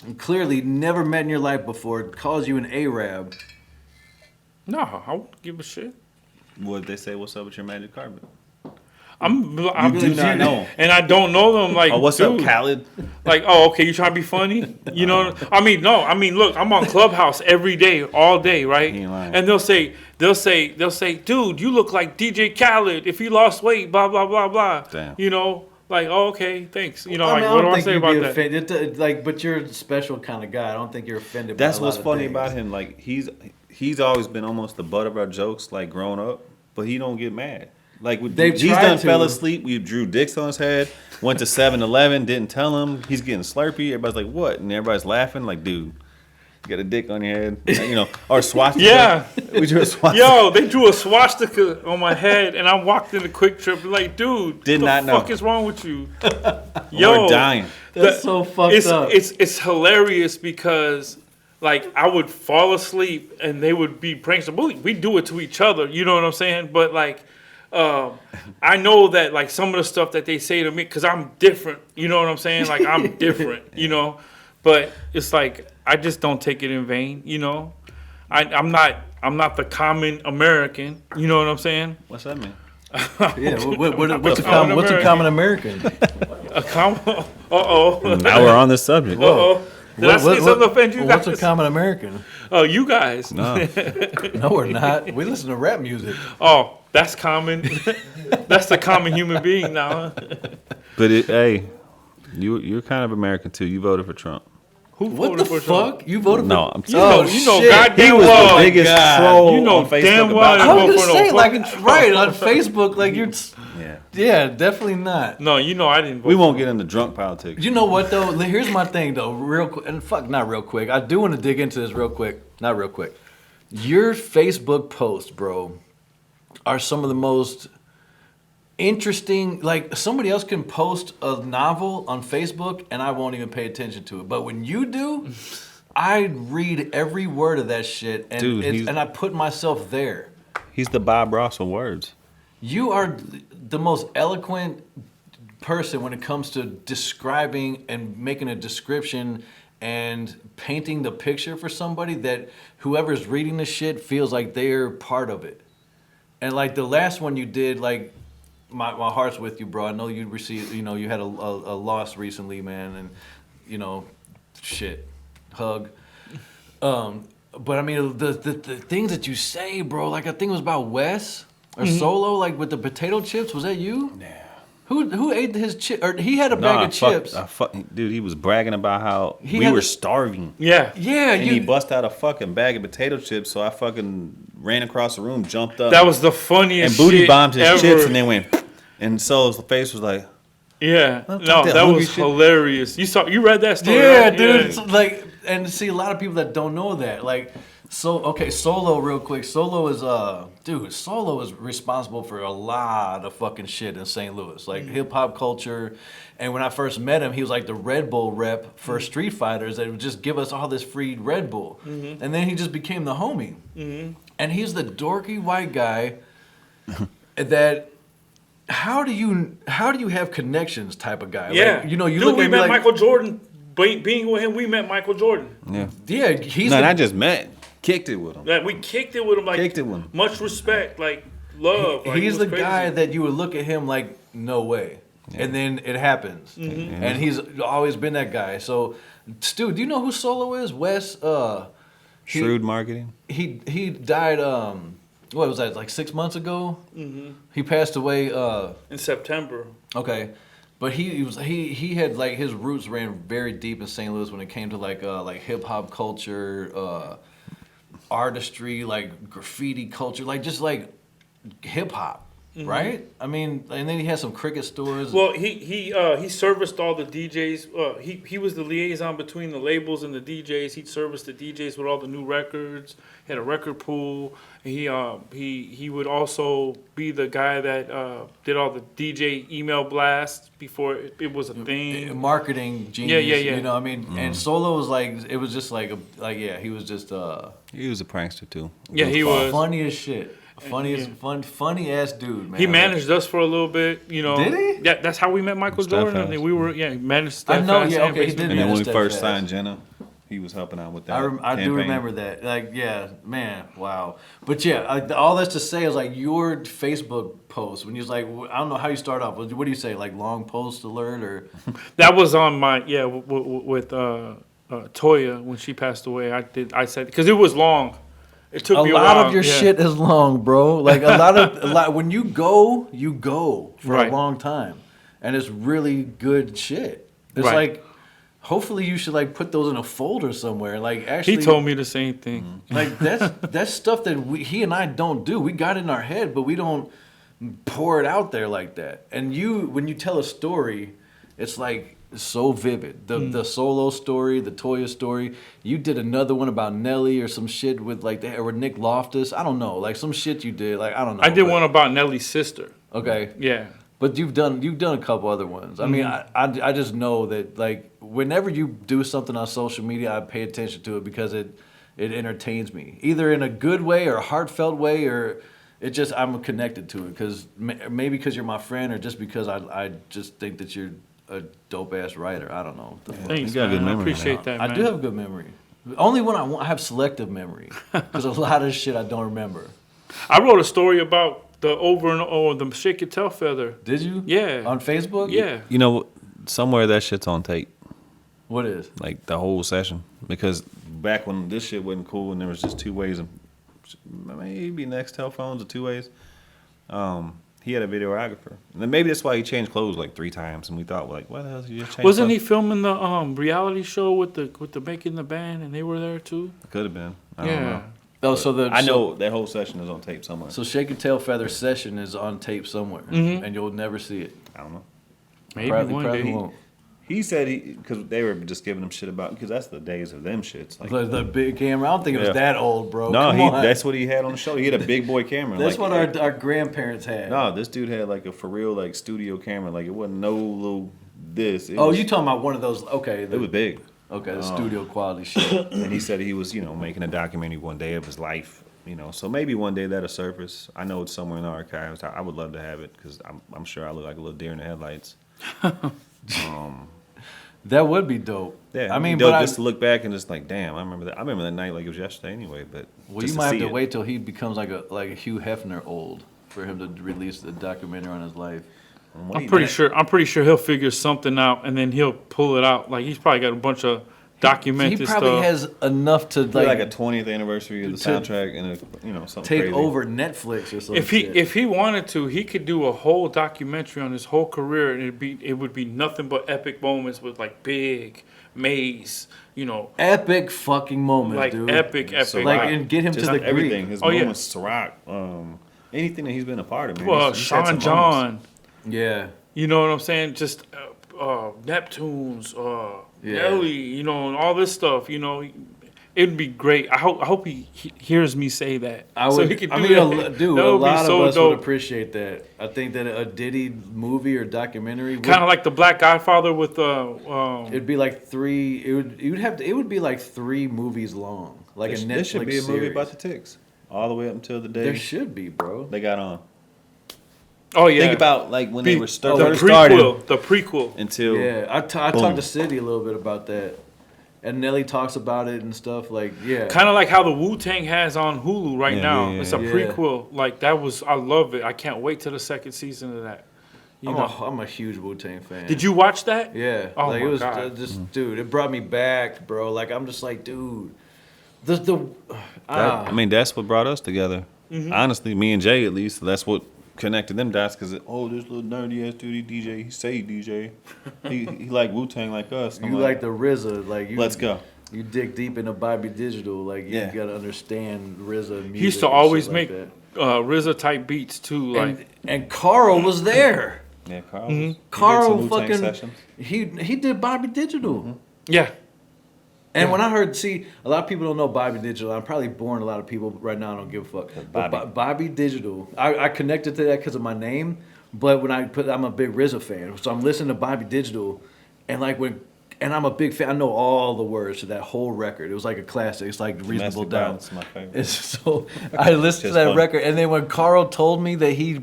and clearly never met in your life before, calls you an Arab, No, I won't give a shit. Would they say what's up with your magic carpet? I'm do not know. and I don't know them. Like, Oh, what's dude, up, Khaled? Like, oh, okay, you trying to be funny? You know? I mean, no. I mean, look, I'm on Clubhouse every day, all day, right? He ain't lying. And they'll say, dude, you look like DJ Khaled if he lost weight, blah blah blah blah. Damn. You know, like, oh, okay, thanks. You know, I mean, like, I what don't do I think say you'd about be that? offended. Like, but you're a special kind of guy. I don't think you're offended. That's by a what's lot of funny things. about him. Like he's always been almost the butt of our jokes, like growing up, but he don't get mad. Like They've he's tried done to. fell asleep. We drew dicks on his head. Went to 7-Eleven. Didn't tell him he's getting Slurpee. Everybody's like, "What?" And everybody's laughing. Like, dude, you got a dick on your head, you know, or swastika. Yeah. We drew a swastika. Yo, they drew a swastika on my head, and I walked in the Quick Trip like, dude, Did what not the know. fuck is wrong with you? We're dying. That's so fucked it's, up. It's hilarious because like I would fall asleep and they would be pranks. We do it to each other, you know what I'm saying? But like, I know that like some of the stuff that they say to me, because I'm different, you know what I'm saying? Like I'm different, you know. But it's like I just don't take it in vain, you know. I'm not the common American, you know what I'm saying? What's that mean? Yeah, what's a Common common American? A common. Uh-oh. Now we're on this subject. Uh-oh. Did I say something to offend you guys? What's a common American? Oh, you guys. No. No, we're not. We listen to rap music. Oh, that's common. That's the common human being now. Huh? But hey, you're kind of American too. You voted for Trump. Who What the voted for Trump? fuck? You voted No, for? I'm You know, shit. goddamn He was well. the biggest God. troll You know on Facebook damn well about I I vote was for gonna no say, like, fucking right on Facebook, like you're. Yeah. Yeah, definitely not. No, you know I didn't vote. We won't get into drunk politics. You know what though? Here's my thing though, real quick, and fuck, not real quick. I do want to dig into this real quick. Not real quick. Your Facebook posts, bro, are some of the most interesting. Like somebody else can post a novel on Facebook, and I won't even pay attention to it. But when you do, I read every word of that shit, and Dude, and I put myself there. He's the Bob Ross of words. You are the most eloquent person when it comes to describing and making a description and painting the picture for somebody that whoever's reading the shit feels like they're part of it. And like the last one you did, like my heart's with you, bro. I know you received, you know, you had a loss recently, man, and you know, shit, hug. But I mean, the things that you say, bro, like I think it was about Wes or Solo, like with the potato chips. Was that you? Yeah. Who ate his chip? Or he had a bag of chips. Dude, he was bragging about how He we had were a- starving. Yeah. Yeah, And he bust out a fucking bag of potato chips, so I fucking ran across the room, jumped up. That was the funniest and booty shit bombed his ever. chips, and then went. And Solo's face was like, Yeah. Well, No, that that hungry was shit. hilarious. You read that story, Yeah, right? dude. It's like, and see, a lot of people that don't know that, like, Solo, real quick. Solo is responsible for a lot of fucking shit in St. Louis, like hip hop culture. And when I first met him, he was like the Red Bull rep for Street Fighters that would just give us all this free Red Bull. And then he just became the homie. And he's the dorky white guy that. How do you have connections type of guy? Yeah. Like, you know, you Dude, look we at me met like, Michael Jordan. Being with him, we met Michael Jordan. yeah. yeah, he's No, the, and I just kicked it with him. Like, we kicked it with him. Like, Kicked it with him. much respect. Like, love. Like, he's it the was crazy. guy that you would look at him like, no way. And then it happens. And he's always been that guy. So, Stu, do you know who Solo is? Wes, Shrewd marketing. he died, what was that, like 6 months ago? He passed away, In September. okay. But he had like his roots ran very deep in St. Louis when it came to like hip hop culture, artistry, like graffiti culture, like just like hip hop, right? I mean, and then he had some cricket stores. Well, he serviced all the DJs. He was the liaison between the labels and the DJs. He serviced the DJs with all the new records. He had a record pool. He would also be the guy that did all the DJ email blasts before it was a thing. Marketing genius. Yeah. You know, I mean, and Solo was like, it was just like he was just He was a prankster too. Yeah, he was. funny as shit. Funny ass dude, man. He managed us for a little bit, you know. Did he? Yeah, that's how we met Michael Steadfast. Jordan. And we were, he managed I know, Steadfast yeah, and okay, he Basement did And then when we manage first Steadfast. signed Jenna, he was helping out with that. I do campaign. remember that. Like, yeah, man, wow. But yeah, all that's to say is like your Facebook post when you was like, I don't know how you start off. What do you say? Like long post alert or? That was on my with Toya when she passed away. I said because it was long. It took me a lot while. of your yeah. shit is long, bro. Like a lot. When you go for Right. a long time, and it's really good shit. It's Right. like, hopefully you should like put those in a folder somewhere. Like actually, He told me the same thing. like that's stuff that he and I don't do. We got it in our head, but we don't pour it out there like that. And when you tell a story, it's like so vivid. The Solo story, the Toya story. You did another one about Nelly or some shit with like or Nick Loftus. I don't know, like some shit you did. Like I don't know. I did but- one about Nelly's sister. Okay. Yeah. But you've done a couple other ones. I mean, I just know that like whenever you do something on social media, I pay attention to it because it entertains me, either in a good way or a heartfelt way, or I'm connected to it because maybe because you're my friend or just because I just think that you're a dope ass writer. I don't know. Thanks, You got a good man. I memory, appreciate man. that, I man. do have a good memory. Only when I have selective memory because a lot of shit I don't remember. I wrote a story about the shake your tail feather. Did you? Yeah. On Facebook? Yeah. You know, somewhere that shit's on tape, What is? like the whole session. Because back when this shit wasn't cool and there was just two ways, and maybe Nextel phones or two ways, he had a videographer. And then maybe that's why he changed clothes like 3 times. And we thought, like, what the hell did you just change Wasn't he clothes? filming the reality show with the making the band and they were there too? Could have been. I don't know. Oh, so I know that whole session is on tape somewhere. So Shake Your Tail Feather session is on tape somewhere, and you'll never see it. I don't know. Maybe Probably one day. won't. He said because they were just giving him shit about, because that's the days of them shits. Like, The big camera. I don't think it was Yeah. that old, bro. no, Come on. that's what he had on the show. He had a big boy camera. That's like, what our grandparents had. No, this dude had like a for real like studio camera. Like it wasn't no little this. It Oh, was, you talking about one of those? Okay, It was big. okay, the studio quality shit. And he said he was, making a documentary one day of his life. So maybe one day that'll surface. I know it's somewhere in the archives. I would love to have it because I'm sure I look like a little deer in the headlights. That would be dope. Yeah, I mean, dope but just to look back and just like, damn, I remember that. I remember that night like it was yesterday anyway. But well, just you might have see to it. wait till he becomes like a Hugh Hefner old for him to release the documentary on his life. I'm pretty sure he'll figure something out, and then he'll pull it out. Like he's probably got a bunch of documented He probably stuff. has enough to like a 20th anniversary of the soundtrack and something take crazy. over Netflix or something. If he wanted to, he could do a whole documentary on his whole career, and it would be nothing but epic moments with like Big, Maze, epic fucking moments, like dude. epic. Like, and get him Just to the everything. Greek. His Oh, yeah. moments, Ciroc, anything that he's been a part of, man. Well, He's had some Sean moments. John, Yeah. you know what I'm saying? Just Neptunes, Yeah. Nelly, and all this stuff. It'd be great. I hope he hears me say that. So he can do I mean, that. dude, That a would be lot so of us dope. would appreciate that. I think that a Diddy movie or documentary Kind of like the Black Godfather with it'd be like three. It would be like 3 movies long, like a Netflix There should be a movie series. about the Ticks, all the way up until the day There should be, bro. they got on. Oh yeah. Think about like when they were the started prequel. The prequel. until Yeah, I Boom. talked to City a little bit about that, and Nelly talks about it and stuff. Like, yeah, Kind of like how the Wu-Tang has on Hulu right Yeah, now. yeah, It's a yeah. prequel. Like I love it. I can't wait till the second season of that. I'm a huge Wu-Tang fan. Did you watch that? Yeah, Oh like my it was God. just, dude. It brought me back, bro. Like I'm just like, dude, I mean, that's what brought us together. Mm-hmm. Honestly, me and Jay at least. That's what connected them dots. Because this little nerdy ass dude, he DJ. He say DJ. he like Wu-Tang like us. I'm you like the RZA, like you. Let's go. You dig deep into Bobby Digital, like you Yeah. gotta understand RZA music. He used to and always shit make like RZA type beats too. that. Like And Carl was there. Yeah, Carl. Mm-hmm. He did Carl some Wu-Tang fucking sessions. he did Bobby Digital. Mm-hmm. yeah, And when I heard, see, a lot of people don't know Bobby Digital. I'm probably boring a lot of people right now. I don't give a fuck. But Bobby. Bobby Digital, I connected to that because of my name. But when I'm a big RZA fan, so I'm listening to Bobby Digital, and I'm a big fan. I know all the words to that whole record. It was like a classic. It's like Reasonable Domestic Doubt. Violence is my favorite. And so I listened to Just that fun. record, and then when Carl told me that he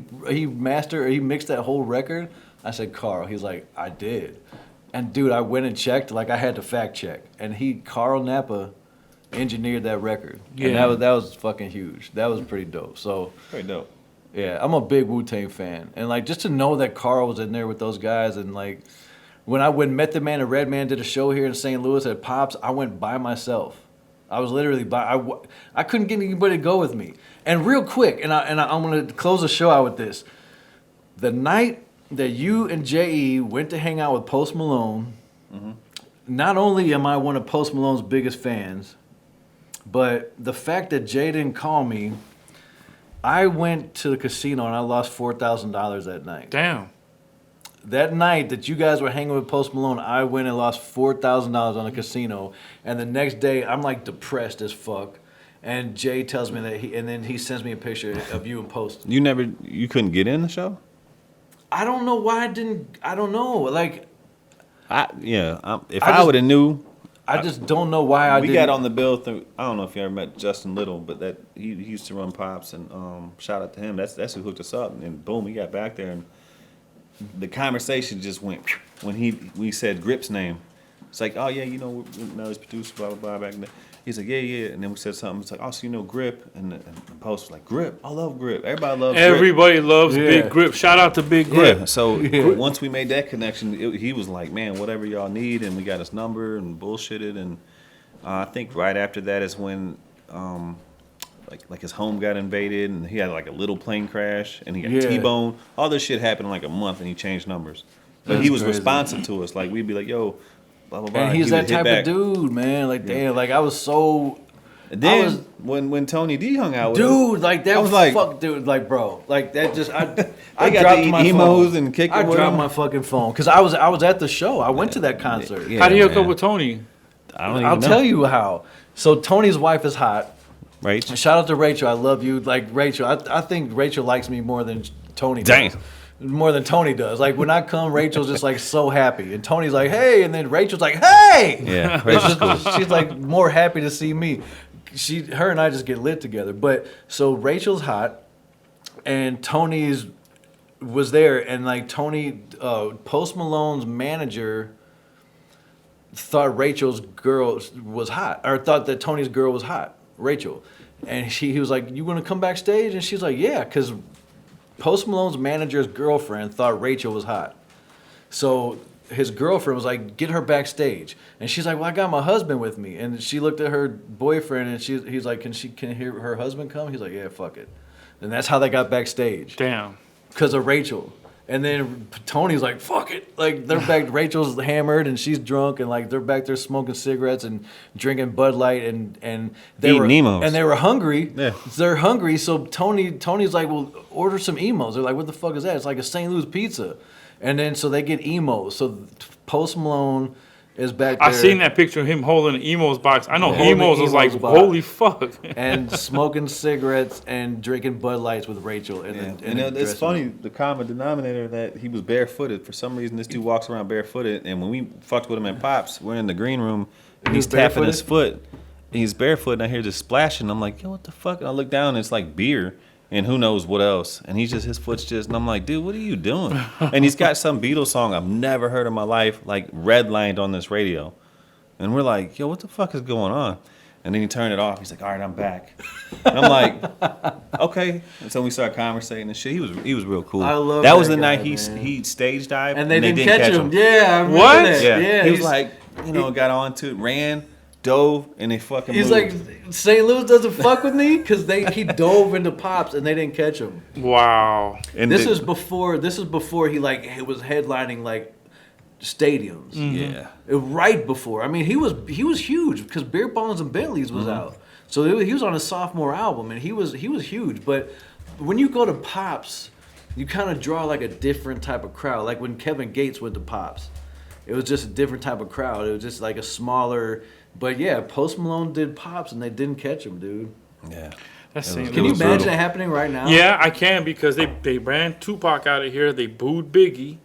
mixed that whole record, I said, Carl. He's like, I did. And dude, I went and checked. Like I had to fact check, and Carl Napa engineered that record. Yeah. And that was fucking huge. That was pretty dope. So Very dope. yeah, I'm a big Wu-Tang fan, and like just to know that Carl was in there with those guys, and like when Method Man and Redman did a show here in St. Louis at Pops, I went by myself. I was literally I couldn't get anybody to go with me. And real quick, and I'm gonna close the show out with this. The night that you and J.E. went to hang out with Post Malone, not only am I one of Post Malone's biggest fans, but the fact that Jay didn't call me, I went to the casino and I lost $4,000 that night. damn. That night that you guys were hanging with Post Malone, I went and lost $4,000 on a casino. And the next day, I'm like depressed as fuck. And Jay tells me that and then he sends me a picture of you and Post. You couldn't get in the show? I don't know why I don't know. Like, If I I just- would have knew, I just don't know why I we didn't. got on the bill through. I don't know if you ever met Justin Little, but that he used to run Pops, and shout out to him. That's who hooked us up, and boom, we got back there, and the conversation just went when we said Grip's name. It's like, oh yeah, we know his producer, blah blah blah. Back then, he's like, yeah, and then we said something. It's like, oh, so you know Grip, and the Post was like, Grip, I love Grip. Everybody loves Grip. Everybody loves Yeah. Big Grip. Shout out to Big Grip. Yeah, so once we made that connection, he was like, man, whatever y'all need, and we got his number and bullshitted, and I think right after that is when like his home got invaded, and he had like a little plane crash, and he got Yeah. T-boned. All this shit happened in like a month, and he changed numbers. But That's he was crazy. responsive to us. Like we'd be like, yo, blah blah blah. And he's He would that hit type back. of dude, man. Like, damn, like I was so. And then I was- when Tony D hung out with him, Dude, like that I was like, fuck, dude, like bro, like that just I I got dropped the my emos phone. and kicked I it with dropped him. my fucking phone because I was at the show. I went to that concert. Yeah, How do you hook man. up with Tony? I don't even I'll know. tell you how. So Tony's wife is hot. Right? Shout out to Rachel. I love you. Like Rachel, I think Rachel likes me more than Tony Damn. does. More than Tony does. Like when I come, Rachel's just like so happy, and Tony's like, "Hey," and then Rachel's like, "Hey." Yeah, It's Rachel's just- cool. she's like more happy to see me. Her and I just get lit together. But so Rachel's hot, and Tony's was there, and like Tony, Post Malone's manager thought Rachel's girl was hot, or thought that Tony's girl was hot, Rachel. And he was like, "You want to come backstage?" And she's like, "Yeah," because Post Malone's manager's girlfriend thought Rachel was hot. So his girlfriend was like, get her backstage. And she's like, well, I got my husband with me. And she looked at her boyfriend and he's like, can her husband come? He's like, yeah, fuck it. And that's how they got backstage. Damn. Because of Rachel. And then Tony's like, fuck it. Like, they're back, Rachel's hammered and she's drunk and like they're back there smoking cigarettes and drinking Bud Light and they Eating were emos. and they were hungry. Yeah. They're hungry, so Tony's like, well, order some emos. They're like, what the fuck is that? It's like a St. Louis pizza. And then so they get emos. So Post Malone is back there. I seen that picture of him holding the Emos box. I know Holding the Emos was like, Emos box. holy fuck. and smoking cigarettes and drinking Bud Lights with Rachel. It's funny, the common denominator that he was barefooted. For some reason, this dude walks around barefooted. And when we fucked with him in Pops, we're in the green room, and he's tapping his foot. And he's barefoot, and I hear this splashing. I'm like, yo, what the fuck? And I look down, and it's like beer. And who knows what else. And his foot's just, and I'm like, dude, what are you doing? And he's got some Beatles song I've never heard in my life, like redlined on this radio. And we're like, yo, what the fuck is going on? And then he turned it off. He's like, all right, I'm back. And I'm like, okay. And so we started conversating and shit. He was real cool. I love that was the that night guy, he stage dived. And they didn't catch him. Yeah, I remember What? that. Yeah. He was he's like, got onto it, ran, dove, and they fucking He's moved. like, St. Louis doesn't fuck with me because he dove into Pops and they didn't catch him. Wow. And This is before he was headlining like stadiums. Yeah. Right before. I mean, he was huge because Beer Bongs and Bentleys was out. So he was on his sophomore album and he was huge. But when you go to Pops, you kind of draw like a different type of crowd. Like when Kevin Gates went to Pops, it was just a different type of crowd. It was just like a smaller. But yeah, Post Malone did Pops and they didn't catch him, dude. Yeah. That's It was- St. Can you Louis. imagine brutal. it happening right now? Yeah, I can because they ran Tupac out of here. They booed Biggie.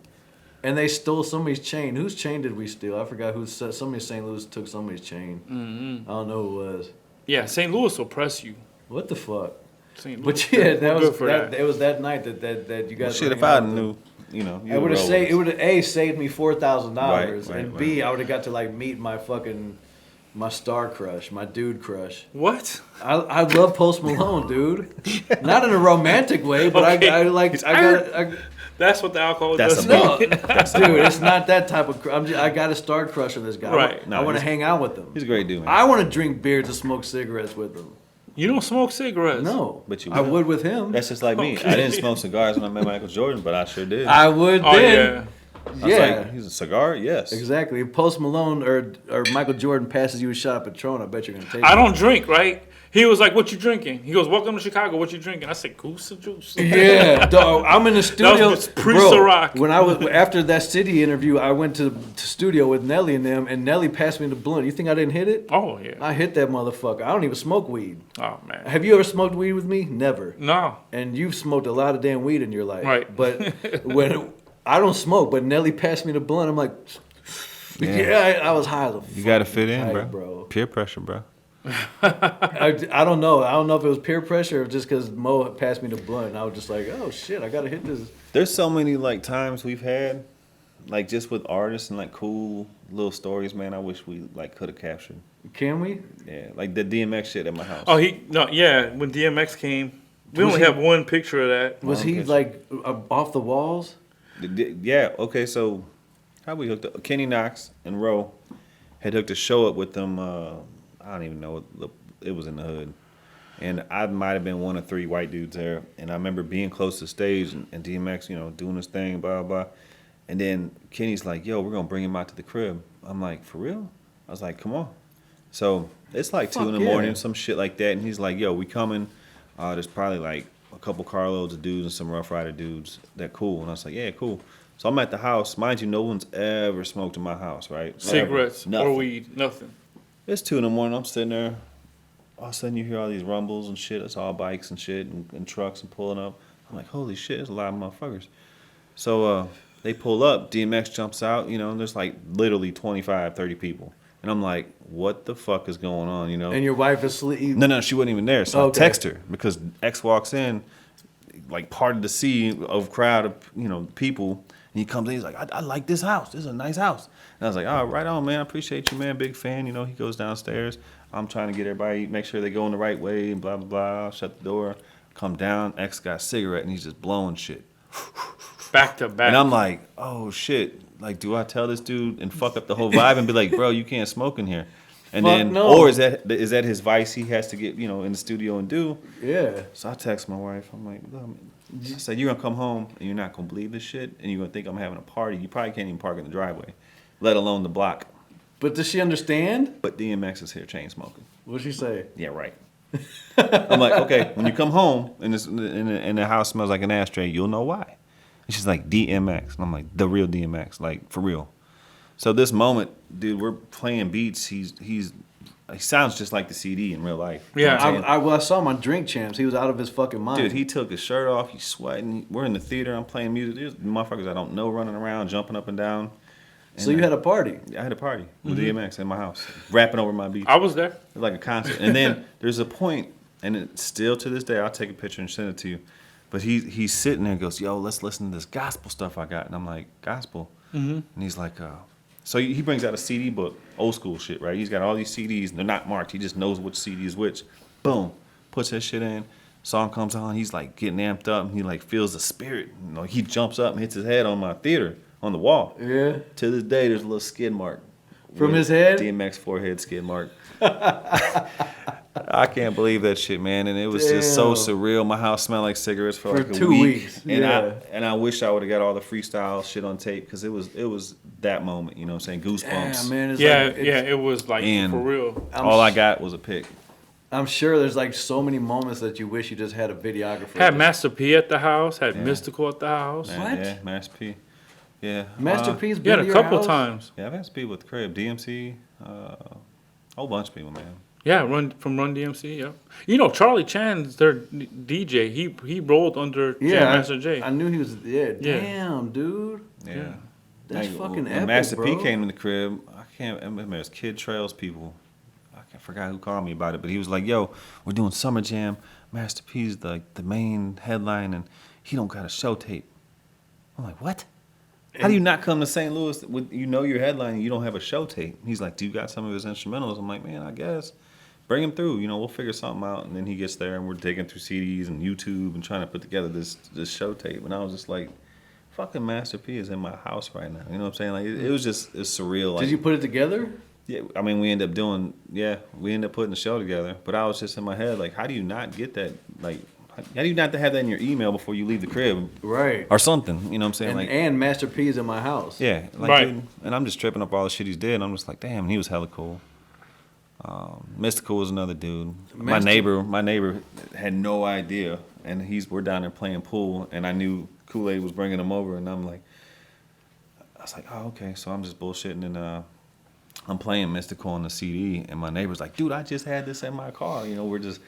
And they stole somebody's chain. Whose chain did we steal? I forgot who. Somebody in St. Louis took somebody's chain. I don't know who it was. Yeah, St. Louis will press you. What the fuck? St. Louis. But yeah, that Good was for that. It was that night that you guys. Shit, were if hanging I out with knew, them. you It would have saved. It would have saved me $4,000, Right, and right, B, I would have got to like meet my star crush, my dude crush. What? I love Post Malone, dude. Not in a romantic way, but Okay. I That's what the alcohol That's does. a no, dude, it's not that type of. I got a star crush on this guy. Right. I want to hang out with him. He's a great dude, man. I want to drink beers and smoke cigarettes with him. You don't smoke cigarettes. No, But you I would. would with him. That's just like me. I didn't smoke cigars when I met Michael Jordan, but I sure did. I would Oh then. yeah. I was like, he's a cigar? Yes. Exactly. If Post Malone or Michael Jordan passes you a shot of Patron, I bet you're gonna take I it. don't drink, right? He was like, "What you drinking?" He goes, "Welcome to Chicago. What you drinking?" I said, "Goose juice." Yeah, dog, I'm in the studio. was pre-Ciroc. Bro, when I was after that City interview, I went to studio with Nelly and them, and Nelly passed me the blunt. You think I didn't hit it? Oh yeah. I hit that motherfucker. I don't even smoke weed. Oh man. Have you ever smoked weed with me? Never. No. And you've smoked a lot of damn weed in your life. Right. But when I don't smoke, but Nelly passed me the blunt, I'm like, yeah, I was high as a You got to fit in, kite, bro. Peer pressure, bro. I don't know. I don't know if it was peer pressure or just because Mo had passed me the blunt. And I was just like, oh shit, I gotta hit this. There's so many like times we've had, like just with artists and like cool little stories, man. I wish we like could have captured. Can we? Yeah, like the DMX shit at my house. Oh yeah. When DMX came, we Was only he- have one picture of that. Was he Okay. like off the walls? Yeah. Okay. So how we hooked up? Kenny Knox and Roe had hooked a show up with them. I don't even know. It was in the hood, and I might have been one of three white dudes there. And I remember being close to the stage and DMX, doing his thing, blah blah. And then Kenny's like, "Yo, we're gonna bring him out to the crib." I'm like, "For real?" I was like, "Come on." So it's like 2 in the yeah. morning, some shit like that. And he's like, "Yo, we coming." There's probably like a couple carloads of dudes and some Rough Rider dudes that cool. And I was like, "Yeah, cool." So I'm at the house. Mind you, no one's ever smoked in my house, right? Cigarettes Ever. or Nothing. weed, nothing. It's 2 in the morning. I'm sitting there. All of a sudden, you hear all these rumbles and shit. It's all bikes and shit and trucks and pulling up. I'm like, holy shit, there's a lot of motherfuckers. So they pull up. DMX jumps out, and there's like literally 25, 30 people. And I'm like, what the fuck is going on, And your wife is asleep. No, she wasn't even there. So Okay. I text her because X walks in, like parted the sea of crowd of people, and he comes in. He's like, I like this house. This is a nice house. And I was like, oh, right on, man. I appreciate you, man. Big fan. He goes downstairs. I'm trying to get everybody, make sure they go in the right way, and blah blah blah. Shut the door. Come down, X got a cigarette, and he's just blowing shit. Back to back. And I'm like, oh shit. Like, do I tell this dude and fuck up the whole vibe and be like, bro, you can't smoke in here? And Fuck then, no. or is that his vice he has to get, in the studio and do? Yeah. So I text my wife. I'm like, look, I said, you're gonna come home and you're not gonna believe this shit, and you're gonna think I'm having a party. You probably can't even park in the driveway, let alone the block. But does she understand? But DMX is here, chain smoking. What'd she say? Yeah, right. I'm like, okay, when you come home and the house smells like an ashtray, you'll know why. And she's like, DMX. And I'm like, the real DMX, like, for real. So this moment, dude, we're playing beats. He sounds just like the CD in real life. You know Yeah. what I'm saying? I saw him on Drink Champs. He was out of his fucking mind. Dude, he took his shirt off. He's sweating. We're in the theater. I'm playing music. There's motherfuckers I don't know running around, jumping up and down. So you had a party? I had a party with DMX in my house, rapping over my beats. I was there. Like a concert. And then there's a point, and it's still to this day, I'll take a picture and send it to you. But he's sitting there and goes, yo, let's listen to this gospel stuff I got. And I'm like, gospel? And he's like, so he brings out a CD book, old school shit, right? He's got all these CDs, and they're not marked. He just knows which CD is which. Boom. Puts that shit in. Song comes on. He's like getting amped up, and he like feels the spirit. He jumps up and hits his head on my theater, on the wall. Yeah. To this day, there's a little skid mark. From with his head? DMX forehead skid mark. I can't believe that shit, man. And it was just so Damn. surreal. My house smelled like cigarettes for like a 2 week. weeks. And Yeah. I wish I would have got all the freestyle shit on tape, because it was that moment, you know what I'm saying? Goosebumps. Damn, man. It's Yeah, like, it's- it was like And- for real. All I got was a pic. I'm sure there's like so many moments that you wish you just had a videographer. Had Just- Master P at the house. Had Yeah. Mystical at the house. Man, What? Yeah, Master P. Yeah. Master P's Yeah, been a to your couple house? times. Yeah, I've had P with Crib, DMC, a whole bunch of people, man. Yeah, Run DMC. Yeah. Charlie Chan's their DJ. He rolled under Yeah, Jam Master J. I knew he was. Yeah, Yeah. damn, dude. Yeah. That's fucking when epic, Master bro. P came in the crib, I remember it was Kid Trails people. I forgot who called me about it, but he was like, yo, we're doing Summer Jam. Master P's the main headline, and he don't got a show tape. I'm like, what? How do you not come to St. Louis with your headline and you don't have a show tape? He's like, do you got some of his instrumentals? I'm like, man, I guess. Bring him through. We'll figure something out. And then he gets there, and we're digging through CDs and YouTube and trying to put together this show tape. And I was just like, fucking Master P is in my house right now. You know what I'm saying? Like it was surreal. Like, Did you put it together? Yeah, I mean, we ended up putting the show together. But I was just in my head, like, how do you not get that? Like, how do you not have that in your email before you leave the crib? Right. Or something, you know what I'm saying? And Master P's in my house. Yeah, like, Right. dude, and I'm just tripping up all the shit he's did. And I'm just like, damn, he was hella cool. Mystical was another dude. My neighbor had no idea, and we're down there playing pool, and I knew Kool-Aid was bringing him over, and I was like, oh, okay. So I'm just bullshitting, and I'm playing Mystical on the CD, and my neighbor's like, dude, I just had this in my car. We're just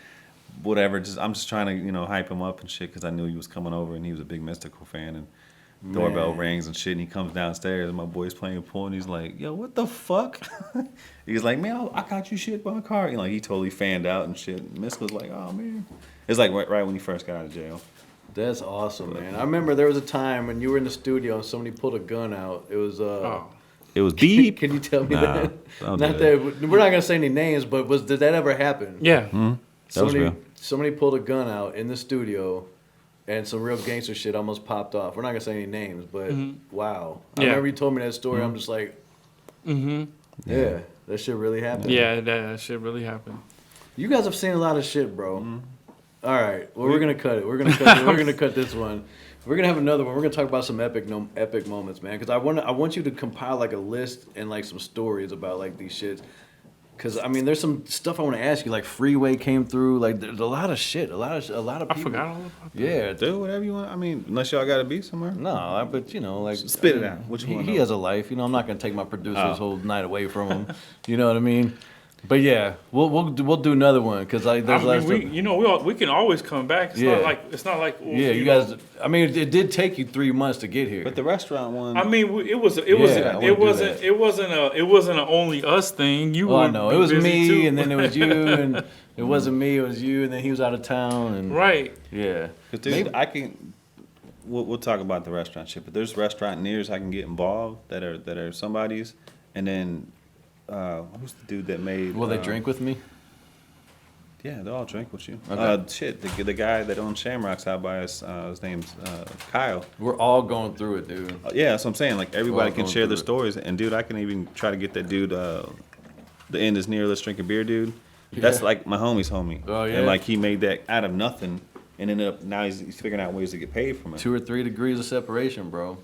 whatever. I'm just trying to hype him up and shit, because I knew he was coming over, and he was a big Mystical fan, and doorbell rings and shit, and he comes downstairs, and my boy's playing pool, and he's like, yo, what the fuck? He's like, man, I got you shit by a car. He totally fanned out and shit. And Miss was like, oh, man. It's like right when he first got out of jail. That's awesome, man. I remember there was a time when you were in the studio and somebody pulled a gun out. It was It was beep. Can you tell me Nah, that? don't Not do that we're not gonna say any names, but did that ever happen? Yeah. That was real. Somebody pulled a gun out in the studio, and some real gangster shit almost popped off. We're not gonna say any names, but wow. I Yeah. remember you told me that story. I'm just like, yeah, that shit really happened. Yeah, that shit really happened. You guys have seen a lot of shit, bro. All right. Well, we're gonna cut it. We're gonna cut this one. We're gonna have another one. We're gonna talk about some epic moments, man. Because I want you to compile like a list and like some stories about like these shits. Because I mean, there's some stuff I want to ask you. Like Freeway came through. Like there's a lot of shit. A lot of people. I forgot all about that. Yeah. Do whatever you want. I mean, unless y'all got to be somewhere. No, but like Spit it out. What you he, wanna he know? has a life. I'm not gonna take my producer's whole night away from him. You know what I mean? But yeah, we'll do another one because there's a lot of stuff. We can always come back. It's not like Yeah, you guys. I mean, it did take you 3 months to get here. But the restaurant one. I mean, it wasn't an only us thing. You Oh, I were know. It was busy me, too. and then it was you, and it wasn't me. It was you, and then he was out of town, and right. yeah. 'Cause dude, we'll talk about the restaurant shit, but there's restaurateurs I can get involved that are somebody's, and then who's the dude that made? Will they drink with me? Yeah, they'll all drink with you. Okay. Shit, the guy that owns Shamrocks out by us, his name's Kyle. We're all going through it, dude. Yeah, that's what I'm saying. Like, everybody all can going share their through it. stories. And, dude, I can even try to get that dude, the end is near, let's drink a beer, dude. That's Yeah. like my homie's homie. Oh, yeah? And, like, he made that out of nothing. And ended up, now he's figuring out ways to get paid from it. 2 or 3 degrees of separation, bro.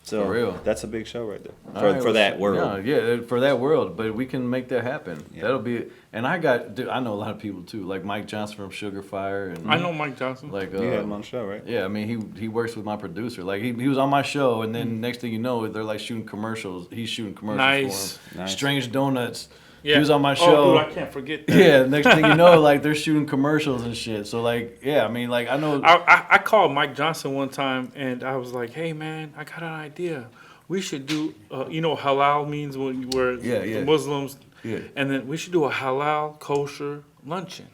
So For real. that's a big show right there All for, right, for that world. Yeah, for that world. But we can make that happen. Yeah. That'll be. And dude, I know a lot of people too, like Mike Johnson from Sugar Fire, and I know Mike Johnson. like You had him on the show, right? yeah. I mean, he works with my producer. Like he was on my show, and then next thing you know, they're like shooting commercials. He's shooting commercials Nice. for him. Nice. Strange Donuts. Yeah. He was on my Oh, show. dude, I can't forget that. Yeah, next thing you know, like they're shooting commercials and shit. So like, yeah, I mean, like I know. I called Mike Johnson one time and I was like, "Hey man, I got an idea. We should do, halal means where Yeah. Muslims, Yeah. and then we should do a halal kosher luncheon."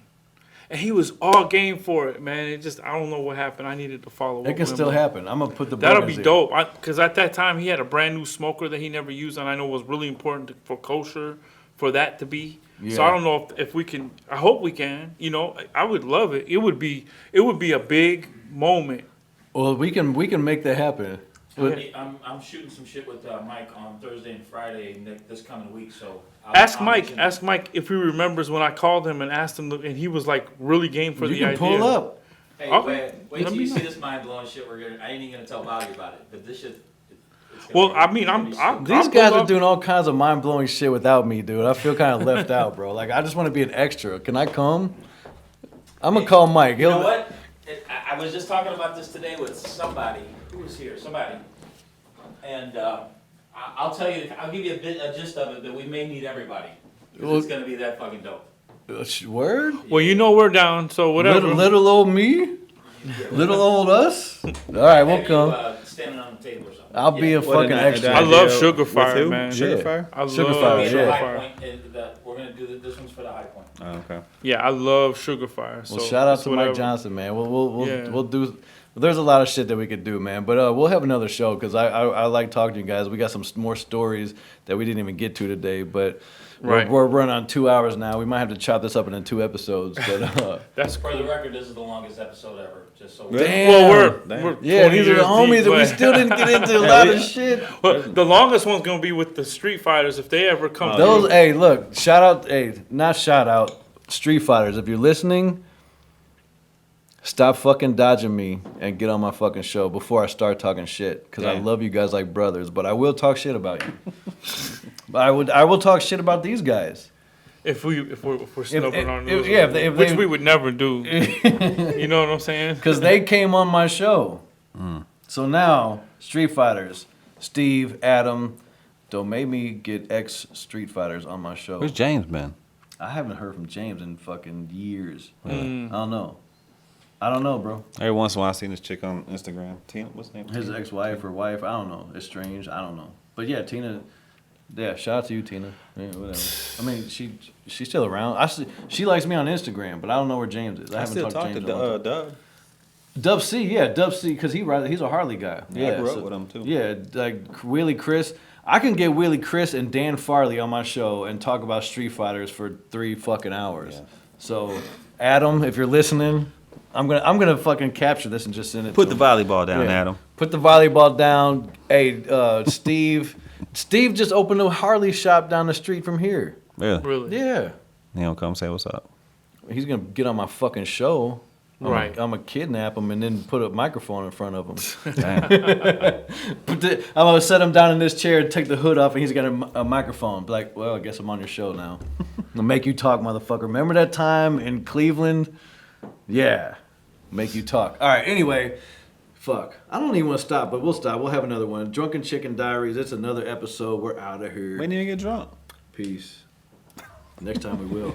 And he was all game for it, man. It just I don't know what happened. I needed to follow up. It can with still him. happen. I'm gonna put the. That'll buttons be in. dope. Because at that time he had a brand new smoker that he never used, and I know was really important for kosher, for that to be. So Yeah. I don't know if we can. I hope we can. I would love it. It would be a big moment. Well, we can make that happen. But I'm shooting some shit with Mike on Thursday and Friday this coming week, so Ask I'll Mike. mention- Ask Mike if he remembers when I called him and asked him, and he was like really game for you the can idea. pull up. Hey, Okay. wait Let till me you know. see this mind blowing shit. I ain't even gonna tell Wally about it, but this shit. It's gonna Well, be- I mean, it's gonna I'm be I'm- sick. These I'll guys pull are up. doing all kinds of mind blowing shit without me, dude. I feel kind of left out, bro. Like I just want to be an extra. Can I come? I'm gonna call Mike. You know what? I was just talking about this today with somebody who was here. Somebody, and I'll tell you. I'll give you a gist of it. That we may need everybody. 'Cause Well- it's gonna be that fucking dope. Word? Well, we're down, so whatever. Little old me? Little old us? All right, we'll Have come. you, standing on the table or something. I'll be a What fucking an extra. I love idea. Sugar With Fire, who? man. Sugar Yeah. Fire? I Sugar love Fire, Be at the Sugar yeah. High Fire. Point, and we're gonna do this one's for the High Point. Oh, okay. Yeah, I love Sugar Fire. So Well, shout out it's to whatever. Mike Johnson, man. Yeah. We'll do. There's a lot of shit that we could do, man. But we'll have another show because I like talking to you guys. We got some more stories that we didn't even get to today, but Right. we're running on 2 hours now. We might have to chop this up into 2 episodes. But That's For the cool. record, this is the longest episode ever. Just so. Damn. Well, Damn. we're yeah, 20 these are the years homies deep, that we but- still didn't get into a lot of shit. Well, the longest one's gonna be with the Street Fighters if they ever come. Those, through. hey, look, shout out, not shout out, Street Fighters. If you're listening, stop fucking dodging me and get on my fucking show before I start talking shit. Because I Damn. love you guys like brothers, but I will talk shit about you. But I will talk shit about these guys. If we're snubbing on if- those, yeah, if they- if which they- we would never do. You know what I'm saying? Because they came on my show. So now, Street Fighters, Steve, Adam, don't make me get ex Street Fighters on my show. Where's James been? I haven't heard from James in fucking years. Mm. I don't know, bro. Every once in a while, I seen this chick on Instagram. Tina, what's her name? His Tina? ex-wife or wife, I don't know. It's strange. I don't know. But yeah, Tina. Yeah, shout out to you, Tina. Yeah, whatever. I mean, she's still around. She likes me on Instagram, but I don't know where James is. I haven't still talked talk to James in a long time. Dub. Dub C, yeah, Dub C, because he's a Harley guy. Yeah, I grew up with him, too. Yeah, like Willie Chris. I can get Willie Chris and Dan Farley on my show and talk about Street Fighters for 3 fucking hours. Yeah. So, Adam, if you're listening, I'm gonna fucking capture this and just send it. Put to the him. volleyball down, Yeah. Adam. Put the volleyball down. Hey, Steve. Steve just opened a Harley shop down the street from here. Really? Really? Yeah. He don't come say what's up. He's gonna get on my fucking show. Right. I'm gonna kidnap him and then put a microphone in front of him. Damn. I'm gonna set him down in this chair, take the hood off, and he's got a microphone. Be like, well, I guess I'm on your show now. I'll make you talk, motherfucker. Remember that time in Cleveland? Yeah. Make you talk. All right, anyway. Fuck. I don't even want to stop, but we'll stop. We'll have another one. Drunken Chicken Diaries. It's another episode. We're out of here. When do you get drunk? Peace. Next time we will.